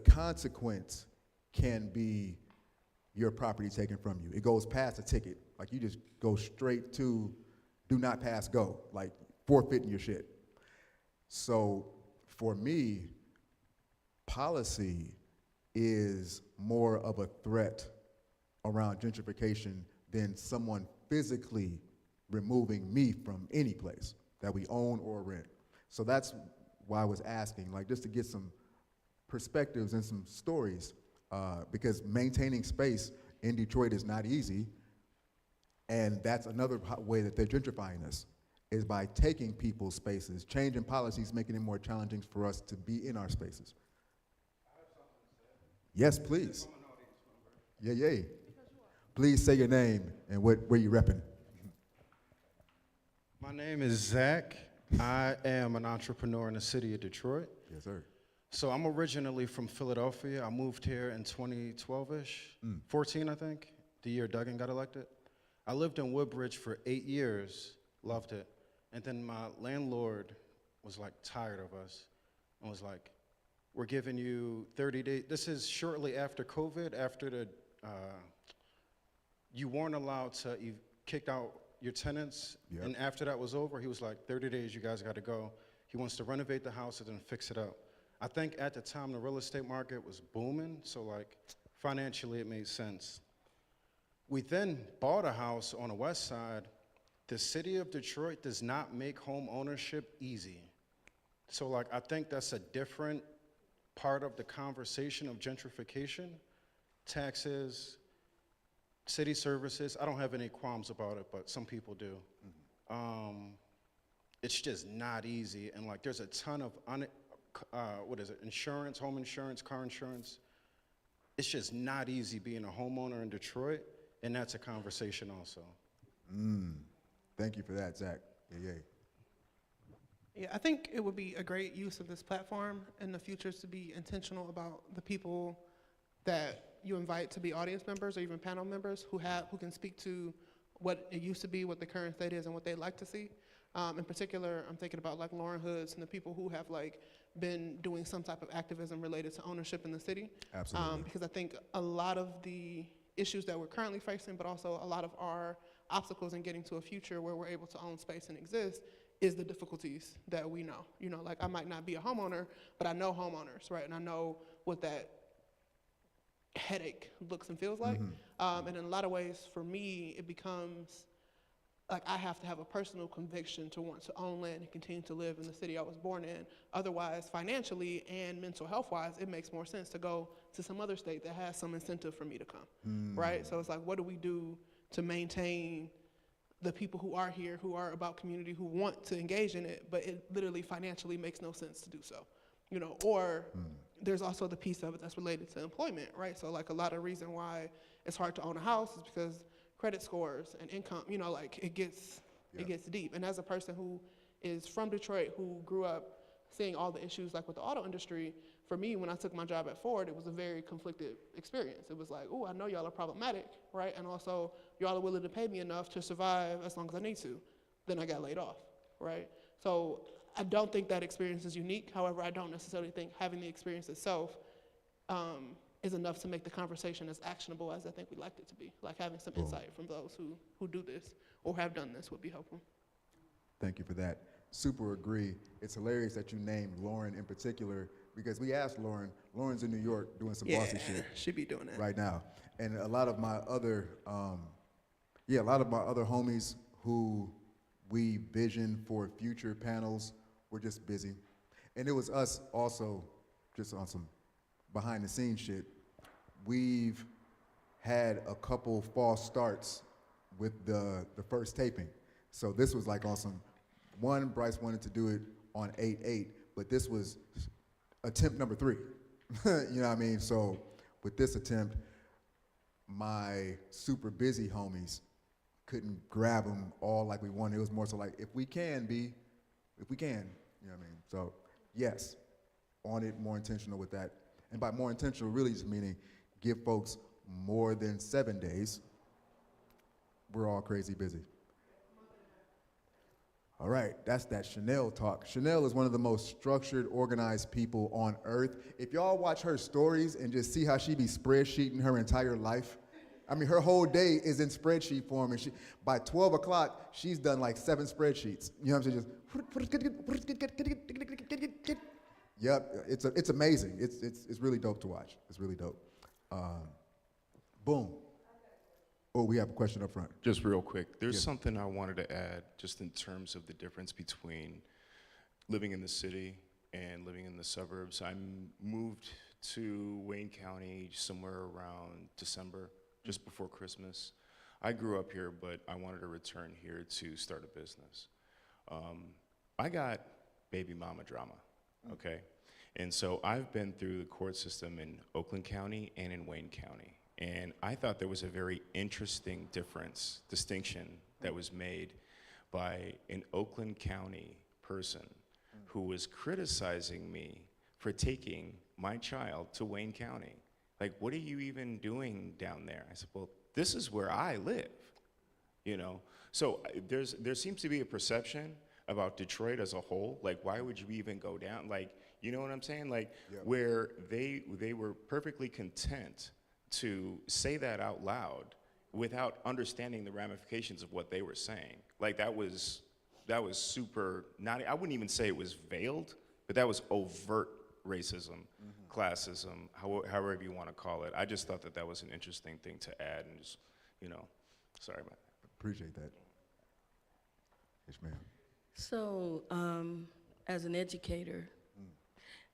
[SPEAKER 2] consequence can be your property taken from you. It goes past a ticket. Like, you just go straight to do not pass go, like forfeiting your shit. So for me, policy is more of a threat around gentrification than someone physically removing me from any place that we own or rent. So that's why I was asking, like, just to get some perspectives and some stories, because maintaining space in Detroit is not easy, and that's another way that they're gentrifying us, is by taking people's spaces, changing policies, making it more challenging for us to be in our spaces. Yes, please. Yeah. Please say your name and where you repping.
[SPEAKER 3] My name is Zach. I am an entrepreneur in the city of Detroit.
[SPEAKER 2] Yes, sir.
[SPEAKER 3] So I'm originally from Philadelphia. I moved here in 2012-ish, 14, I think, the year Duggan got elected. I lived in Woodbridge for 8 years, loved it. And then my landlord was like tired of us and was like, we're giving you 30 days. This is shortly after COVID, after you weren't allowed to, you kicked out your tenants. Yep. And after that was over, he was like, 30 days, you guys got to go. He wants to renovate the houses and fix it up. I think at the time the real estate market was booming, so like financially it made sense. We then bought a house on the west side. The city of Detroit does not make home ownership easy. So like, I think that's a different part of the conversation of gentrification. Taxes, city services, I don't have any qualms about it, but some people do. It's just not easy, and like there's a ton of insurance, home insurance, car insurance. It's just not easy being a homeowner in Detroit, and that's a conversation also.
[SPEAKER 2] Thank you for that, Zach. Yeah.
[SPEAKER 6] Yeah, I think it would be a great use of this platform in the future to be intentional about the people that you invite to be audience members or even panel members who can speak to what it used to be, what the current state is, and what they'd like to see. In particular, I'm thinking about like Lauren Hoods and the people who have like been doing some type of activism related to ownership in the city.
[SPEAKER 2] Absolutely.
[SPEAKER 6] Because I think a lot of the issues that we're currently facing, but also a lot of our obstacles in getting to a future where we're able to own space and exist, is the difficulties that we know. You know, like I might not be a homeowner, but I know homeowners, right? And I know what that headache looks and feels like. And in a lot of ways, for me, it becomes like I have to have a personal conviction to want to own land and continue to live in the city I was born in. Otherwise, financially and mental health-wise, it makes more sense to go to some other state that has some incentive for me to come, right? So it's like, what do we do to maintain the people who are here, who are about community, who want to engage in it, but it literally financially makes no sense to do so, you know? Or there's also the piece of it that's related to employment, right? So like a lot of reason why it's hard to own a house is because credit scores and income, you know, like it gets deep. And as a person who is from Detroit, who grew up seeing all the issues like with the auto industry, for me, when I took my job at Ford, it was a very conflicted experience. It was like, oh, I know y'all are problematic, right? And also, y'all are willing to pay me enough to survive as long as I need to. Then I got laid off, right? So I don't think that experience is unique. However, I don't necessarily think having the experience itself is enough to make the conversation as actionable as I think we'd like it to be. Like having some insight from those who do this or have done this would be helpful.
[SPEAKER 2] Thank you for that. Super agree. It's hilarious that you named Lauren in particular because we asked Lauren. Lauren's in New York doing some bossy shit.
[SPEAKER 6] She be doing that
[SPEAKER 2] right now. And a lot of my other, homies who we vision for future panels were just busy. And it was us also, just on some behind the scenes shit. We've had a couple false starts with the first taping. So this was like awesome. One, Bryce wanted to do it on 8/8, but this was attempt number 3. You know what I mean? So with this attempt, my super busy homies couldn't grab them all like we wanted. It was more so like, if we can, you know what I mean? So yes, on it, more intentional with that. And by more intentional, really just meaning give folks more than 7 days. We're all crazy busy. All right, that's that Chanel talk. Chanel is one of the most structured, organized people on earth. If y'all watch her stories and just see how she be spreadsheeting her entire life, I mean, her whole day is in spreadsheet form, and by 12 o'clock, she's done like 7 spreadsheets. You know what I'm saying? Just, yep, it's amazing. It's really dope to watch. It's really dope. Boom. Oh, we have a question up front.
[SPEAKER 11] Just real quick, there's
[SPEAKER 2] Yes.
[SPEAKER 11] something I wanted to add just in terms of the difference between living in the city and living in the suburbs. I moved to Wayne County somewhere around December, just before Christmas. I grew up here, but I wanted to return here to start a business. I got baby mama drama, okay? And so I've been through the court system in Oakland County and in Wayne County. And I thought there was a very interesting distinction that was made by an Oakland County person who was criticizing me for taking my child to Wayne County. Like, what are you even doing down there? I said, well, this is where I live, you know? So there seems to be a perception about Detroit as a whole. Like, why would you even go down? Like, you know what I'm saying? Like, where they were perfectly content to say that out loud without understanding the ramifications of what they were saying. Like, that was super, I wouldn't even say it was veiled, but that was overt racism, classism, however you want to call it. I just thought that was an interesting thing to add, and just, you know, sorry about that.
[SPEAKER 2] Appreciate that. Yes, ma'am.
[SPEAKER 7] So, as an educator,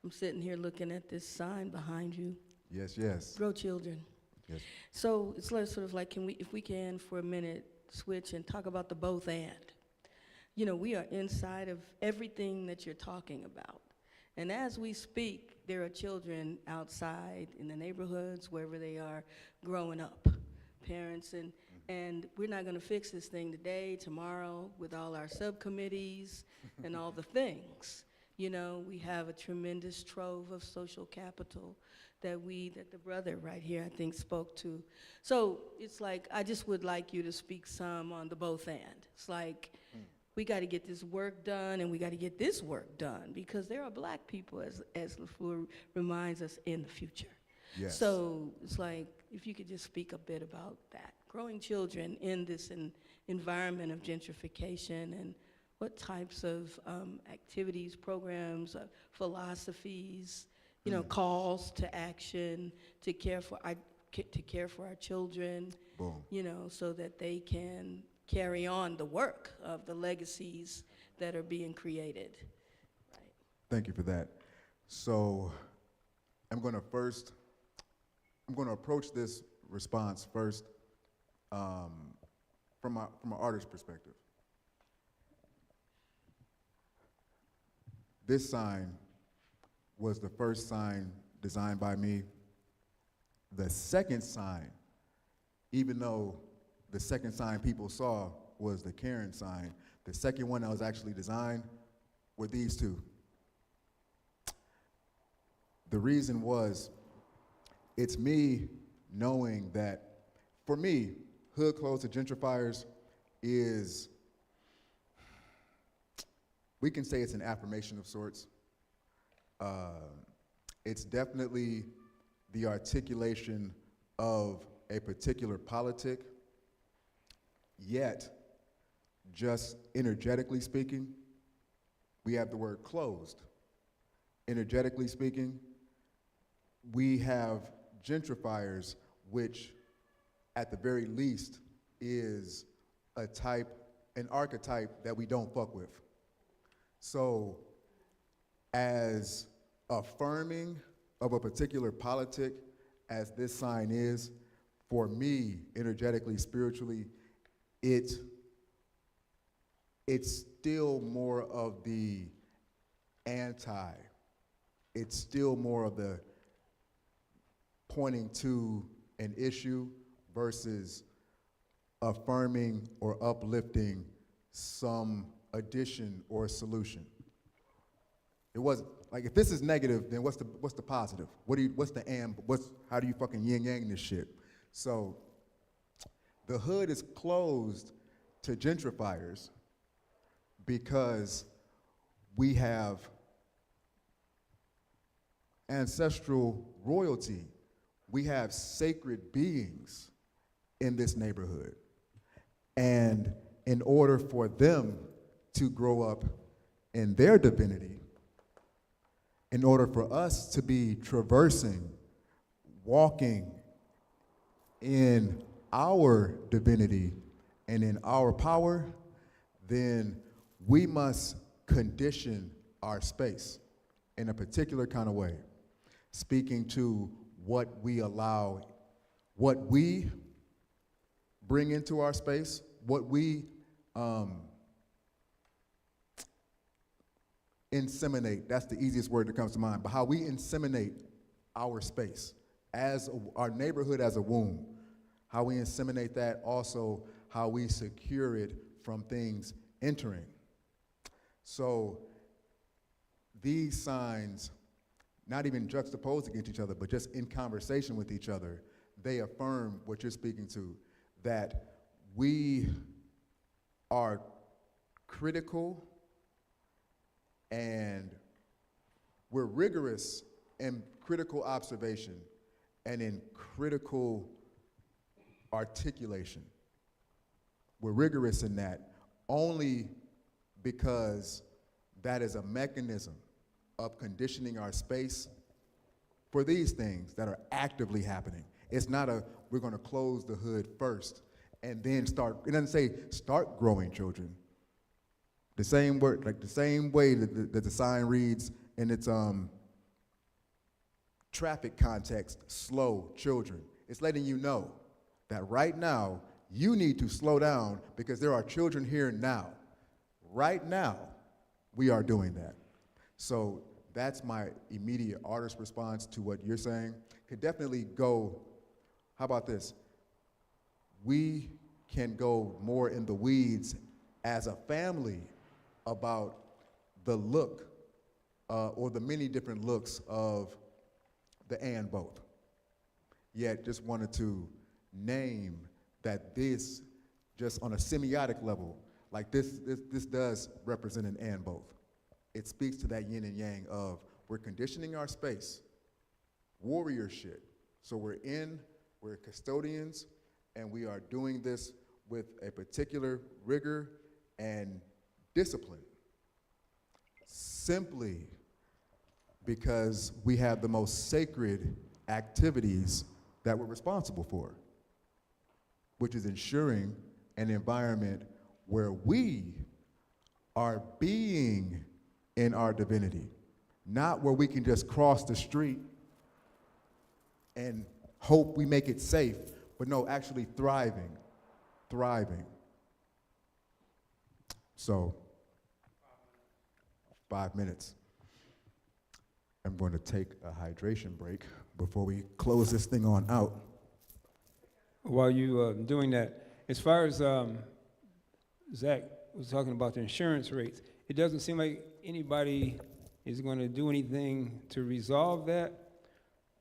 [SPEAKER 7] I'm sitting here looking at this sign behind you.
[SPEAKER 2] Yes, yes.
[SPEAKER 7] Grow children.
[SPEAKER 2] Yes.
[SPEAKER 7] So it's sort of like, if we can for a minute switch and talk about the both and. You know, we are inside of everything that you're talking about. And as we speak, there are children outside in the neighborhoods, wherever they are, growing up. Parents, and we're not gonna fix this thing today, tomorrow, with all our subcommittees and all the things. You know, we have a tremendous trove of social capital that the brother right here, I think, spoke to. So it's like, I just would like you to speak some on the both and. It's like, we gotta get this work done, and we gotta get this work done, because there are Black people, as LaFleur reminds us, in the future.
[SPEAKER 2] Yes.
[SPEAKER 7] So it's like, if you could just speak a bit about that. Growing children in this environment of gentrification, and what types of activities, programs, philosophies, you know, calls to action to care for our children.
[SPEAKER 2] Boom.
[SPEAKER 7] You know, so that they can carry on the work of the legacies that are being created. Right.
[SPEAKER 2] Thank you for that. So I'm going to approach this response first from an artist's perspective. This sign was the first sign designed by me. The second sign, even though the second sign people saw was the Karen sign, the second one that was actually designed were these two. The reason was, it's me knowing that, for me, hood clothes to gentrifiers is, we can say it's an affirmation of sorts. It's definitely the articulation of a particular politic, yet, just energetically speaking, we have the word closed. Energetically speaking, we have gentrifiers, which at the very least is an archetype that we don't fuck with. So as affirming of a particular politic as this sign is, for me, energetically, spiritually, it's still more of the anti. It's still more of the pointing to an issue versus affirming or uplifting some addition or solution. It wasn't like, if this is negative, then what's the positive? How do you fucking yin yang this shit? So the hood is closed to gentrifiers because we have ancestral royalty. We have sacred beings in this neighborhood. And in order for them to grow up in their divinity, in order for us to be traversing, walking in our divinity and in our power, then we must condition our space in a particular kind of way, speaking to what we allow, what we bring into our space, what we inseminate. That's the easiest word that comes to mind, but how we inseminate our space as our neighborhood as a womb, how we inseminate that, also how we secure it from things entering. So these signs, not even juxtaposed against each other, but just in conversation with each other, they affirm what you're speaking to, that we are critical and we're rigorous in critical observation and in critical articulation. We're rigorous in that only because that is a mechanism of conditioning our space for these things that are actively happening. It's not we're gonna close the hood first and then start, it doesn't say start growing children. The same word, like the same way that the sign reads in its traffic context, slow children. It's letting you know that right now, you need to slow down because there are children here now. Right now, we are doing that. So that's my immediate artist response to what you're saying. Could definitely go, how about this? We can go more in the weeds as a family about the look or the many different looks of the and both. Yet just wanted to name that this, just on a semiotic level, like this does represent an and both. It speaks to that yin and yang of we're conditioning our space, warrior shit. So we're custodians, and we are doing this with a particular rigor and discipline, simply because we have the most sacred activities that we're responsible for, which is ensuring an environment where we are being in our divinity, not where we can just cross the street and hope we make it safe, but no, actually thriving. So, 5 minutes. I'm going to take a hydration break before we close this thing on out.
[SPEAKER 10] While you doing that, as far as Zach was talking about the insurance rates, it doesn't seem like anybody is going to do anything to resolve that,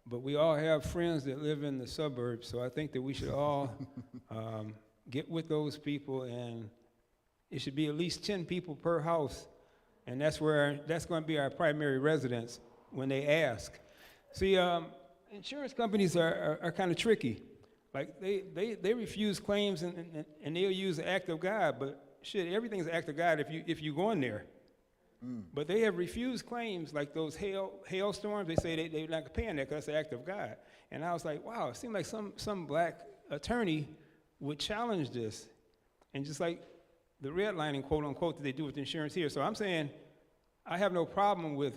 [SPEAKER 10] but we all have friends that live in the suburbs, so I think that we should all get with those people, and it should be at least 10 people per house, and that's going to be our primary residence when they ask. See, insurance companies are kind of tricky. Like they refuse claims and they'll use the act of God, but shit, everything's an act of God if you go in there. But they have refused claims like those hailstorms. They say they're not paying that because that's the act of God. And I was like, wow, it seemed like some black attorney would challenge this. And just like the redlining, quote unquote, that they do with insurance here. So I'm saying I have no problem with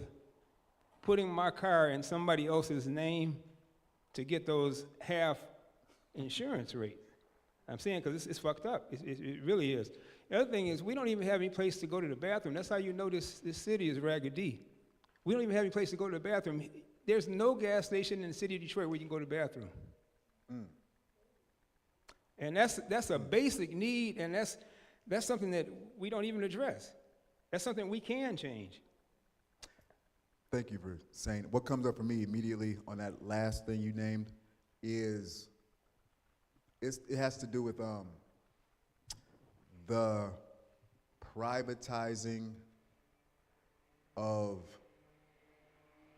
[SPEAKER 10] putting my car in somebody else's name to get those half insurance rate. I'm saying because it's fucked up. It really is. The other thing is we don't even have any place to go to the bathroom. That's how you know this city is raggedy. We don't even have any place to go to the bathroom. There's no gas station in the city of Detroit where you can go to the bathroom. And that's a basic need, and that's something that we don't even address. That's something we can change.
[SPEAKER 2] Thank you for saying it. What comes up for me immediately on that last thing you named is it has to do with the privatizing of,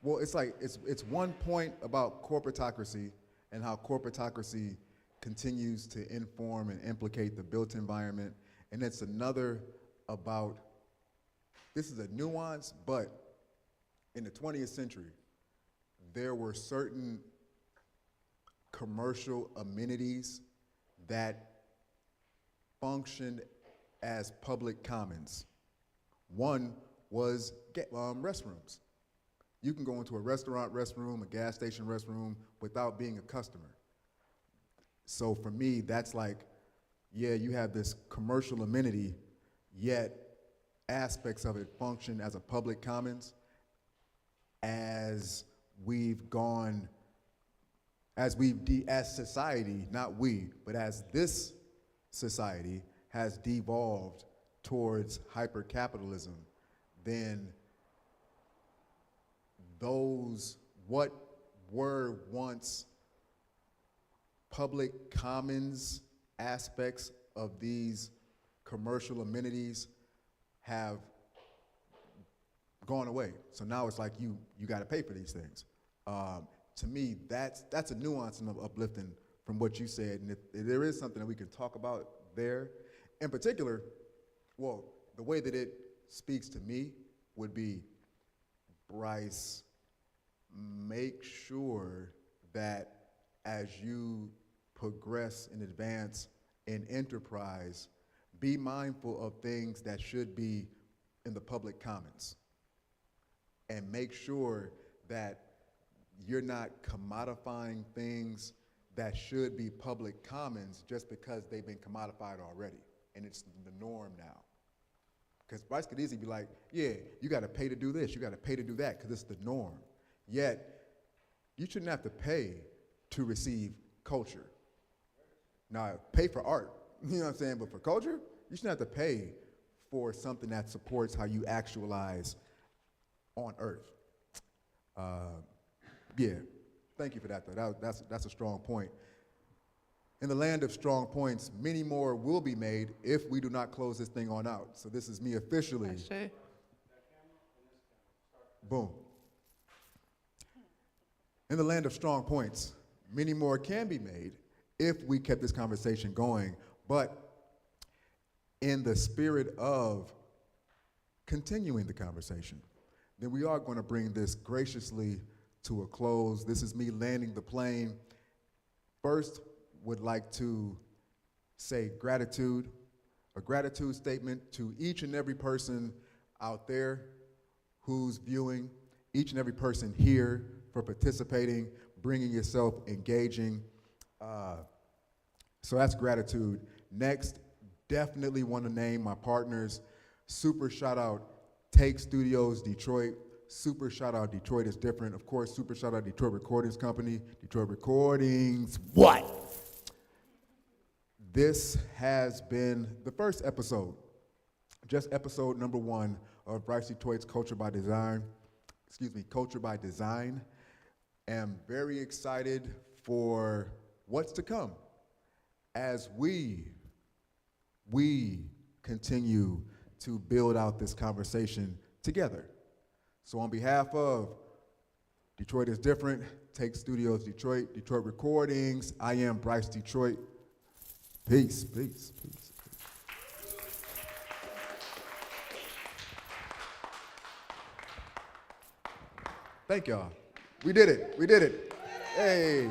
[SPEAKER 2] well, it's like, it's one point about corporatocracy and how corporatocracy continues to inform and implicate the built environment, and it's another about, this is a nuance, but in the 20th century, there were certain commercial amenities that functioned as public commons. One was restrooms. You can go into a restaurant restroom, a gas station restroom, without being a customer. So for me, that's like, yeah, you have this commercial amenity, yet aspects of it function as a public commons. As society, not we, but as this society has devolved towards hyper-capitalism, then those, what were once public commons aspects of these commercial amenities have gone away. So now it's like you got to pay for these things. To me, that's a nuance and uplifting from what you said, and if there is something that we can talk about there, in particular, well, the way that it speaks to me would be, Bryce, make sure that as you progress and advance in enterprise, be mindful of things that should be in the public commons. And make sure that you're not commodifying things that should be public commons just because they've been commodified already, and it's the norm now. Because Bryce could easily be like, yeah, you got to pay to do this, you got to pay to do that, because it's the norm. Yet, you shouldn't have to pay to receive culture. Now, pay for art, you know what I'm saying, but for culture, you shouldn't have to pay for something that supports how you actualize on Earth. Yeah, thank you for that, though. That's a strong point. In the land of strong points, many more will be made if we do not close this thing on out. So this is me officially. Boom. In the land of strong points, many more can be made if we kept this conversation going, but in the spirit of continuing the conversation, then we are going to bring this graciously to a close. This is me landing the plane. First, would like to say gratitude, a gratitude statement to each and every person out there who's viewing, each and every person here for participating, bringing yourself, engaging. So that's gratitude. Next, definitely want to name my partners. Super shout out Take Studios Detroit. Super shout out Detroit is Different. Of course, super shout out Detroit Recordings Company. Detroit Recordings, what? This has been the first episode, just episode number 1 of Bryce Detroit's Culture by Design. Culture by Design. Am very excited for what's to come as we continue to build out this conversation together. So on behalf of Detroit is different. Take Studios Detroit, Detroit Recordings. I am Bryce Detroit. Peace, peace, peace. Thank y'all. We did it. We did it. Hey.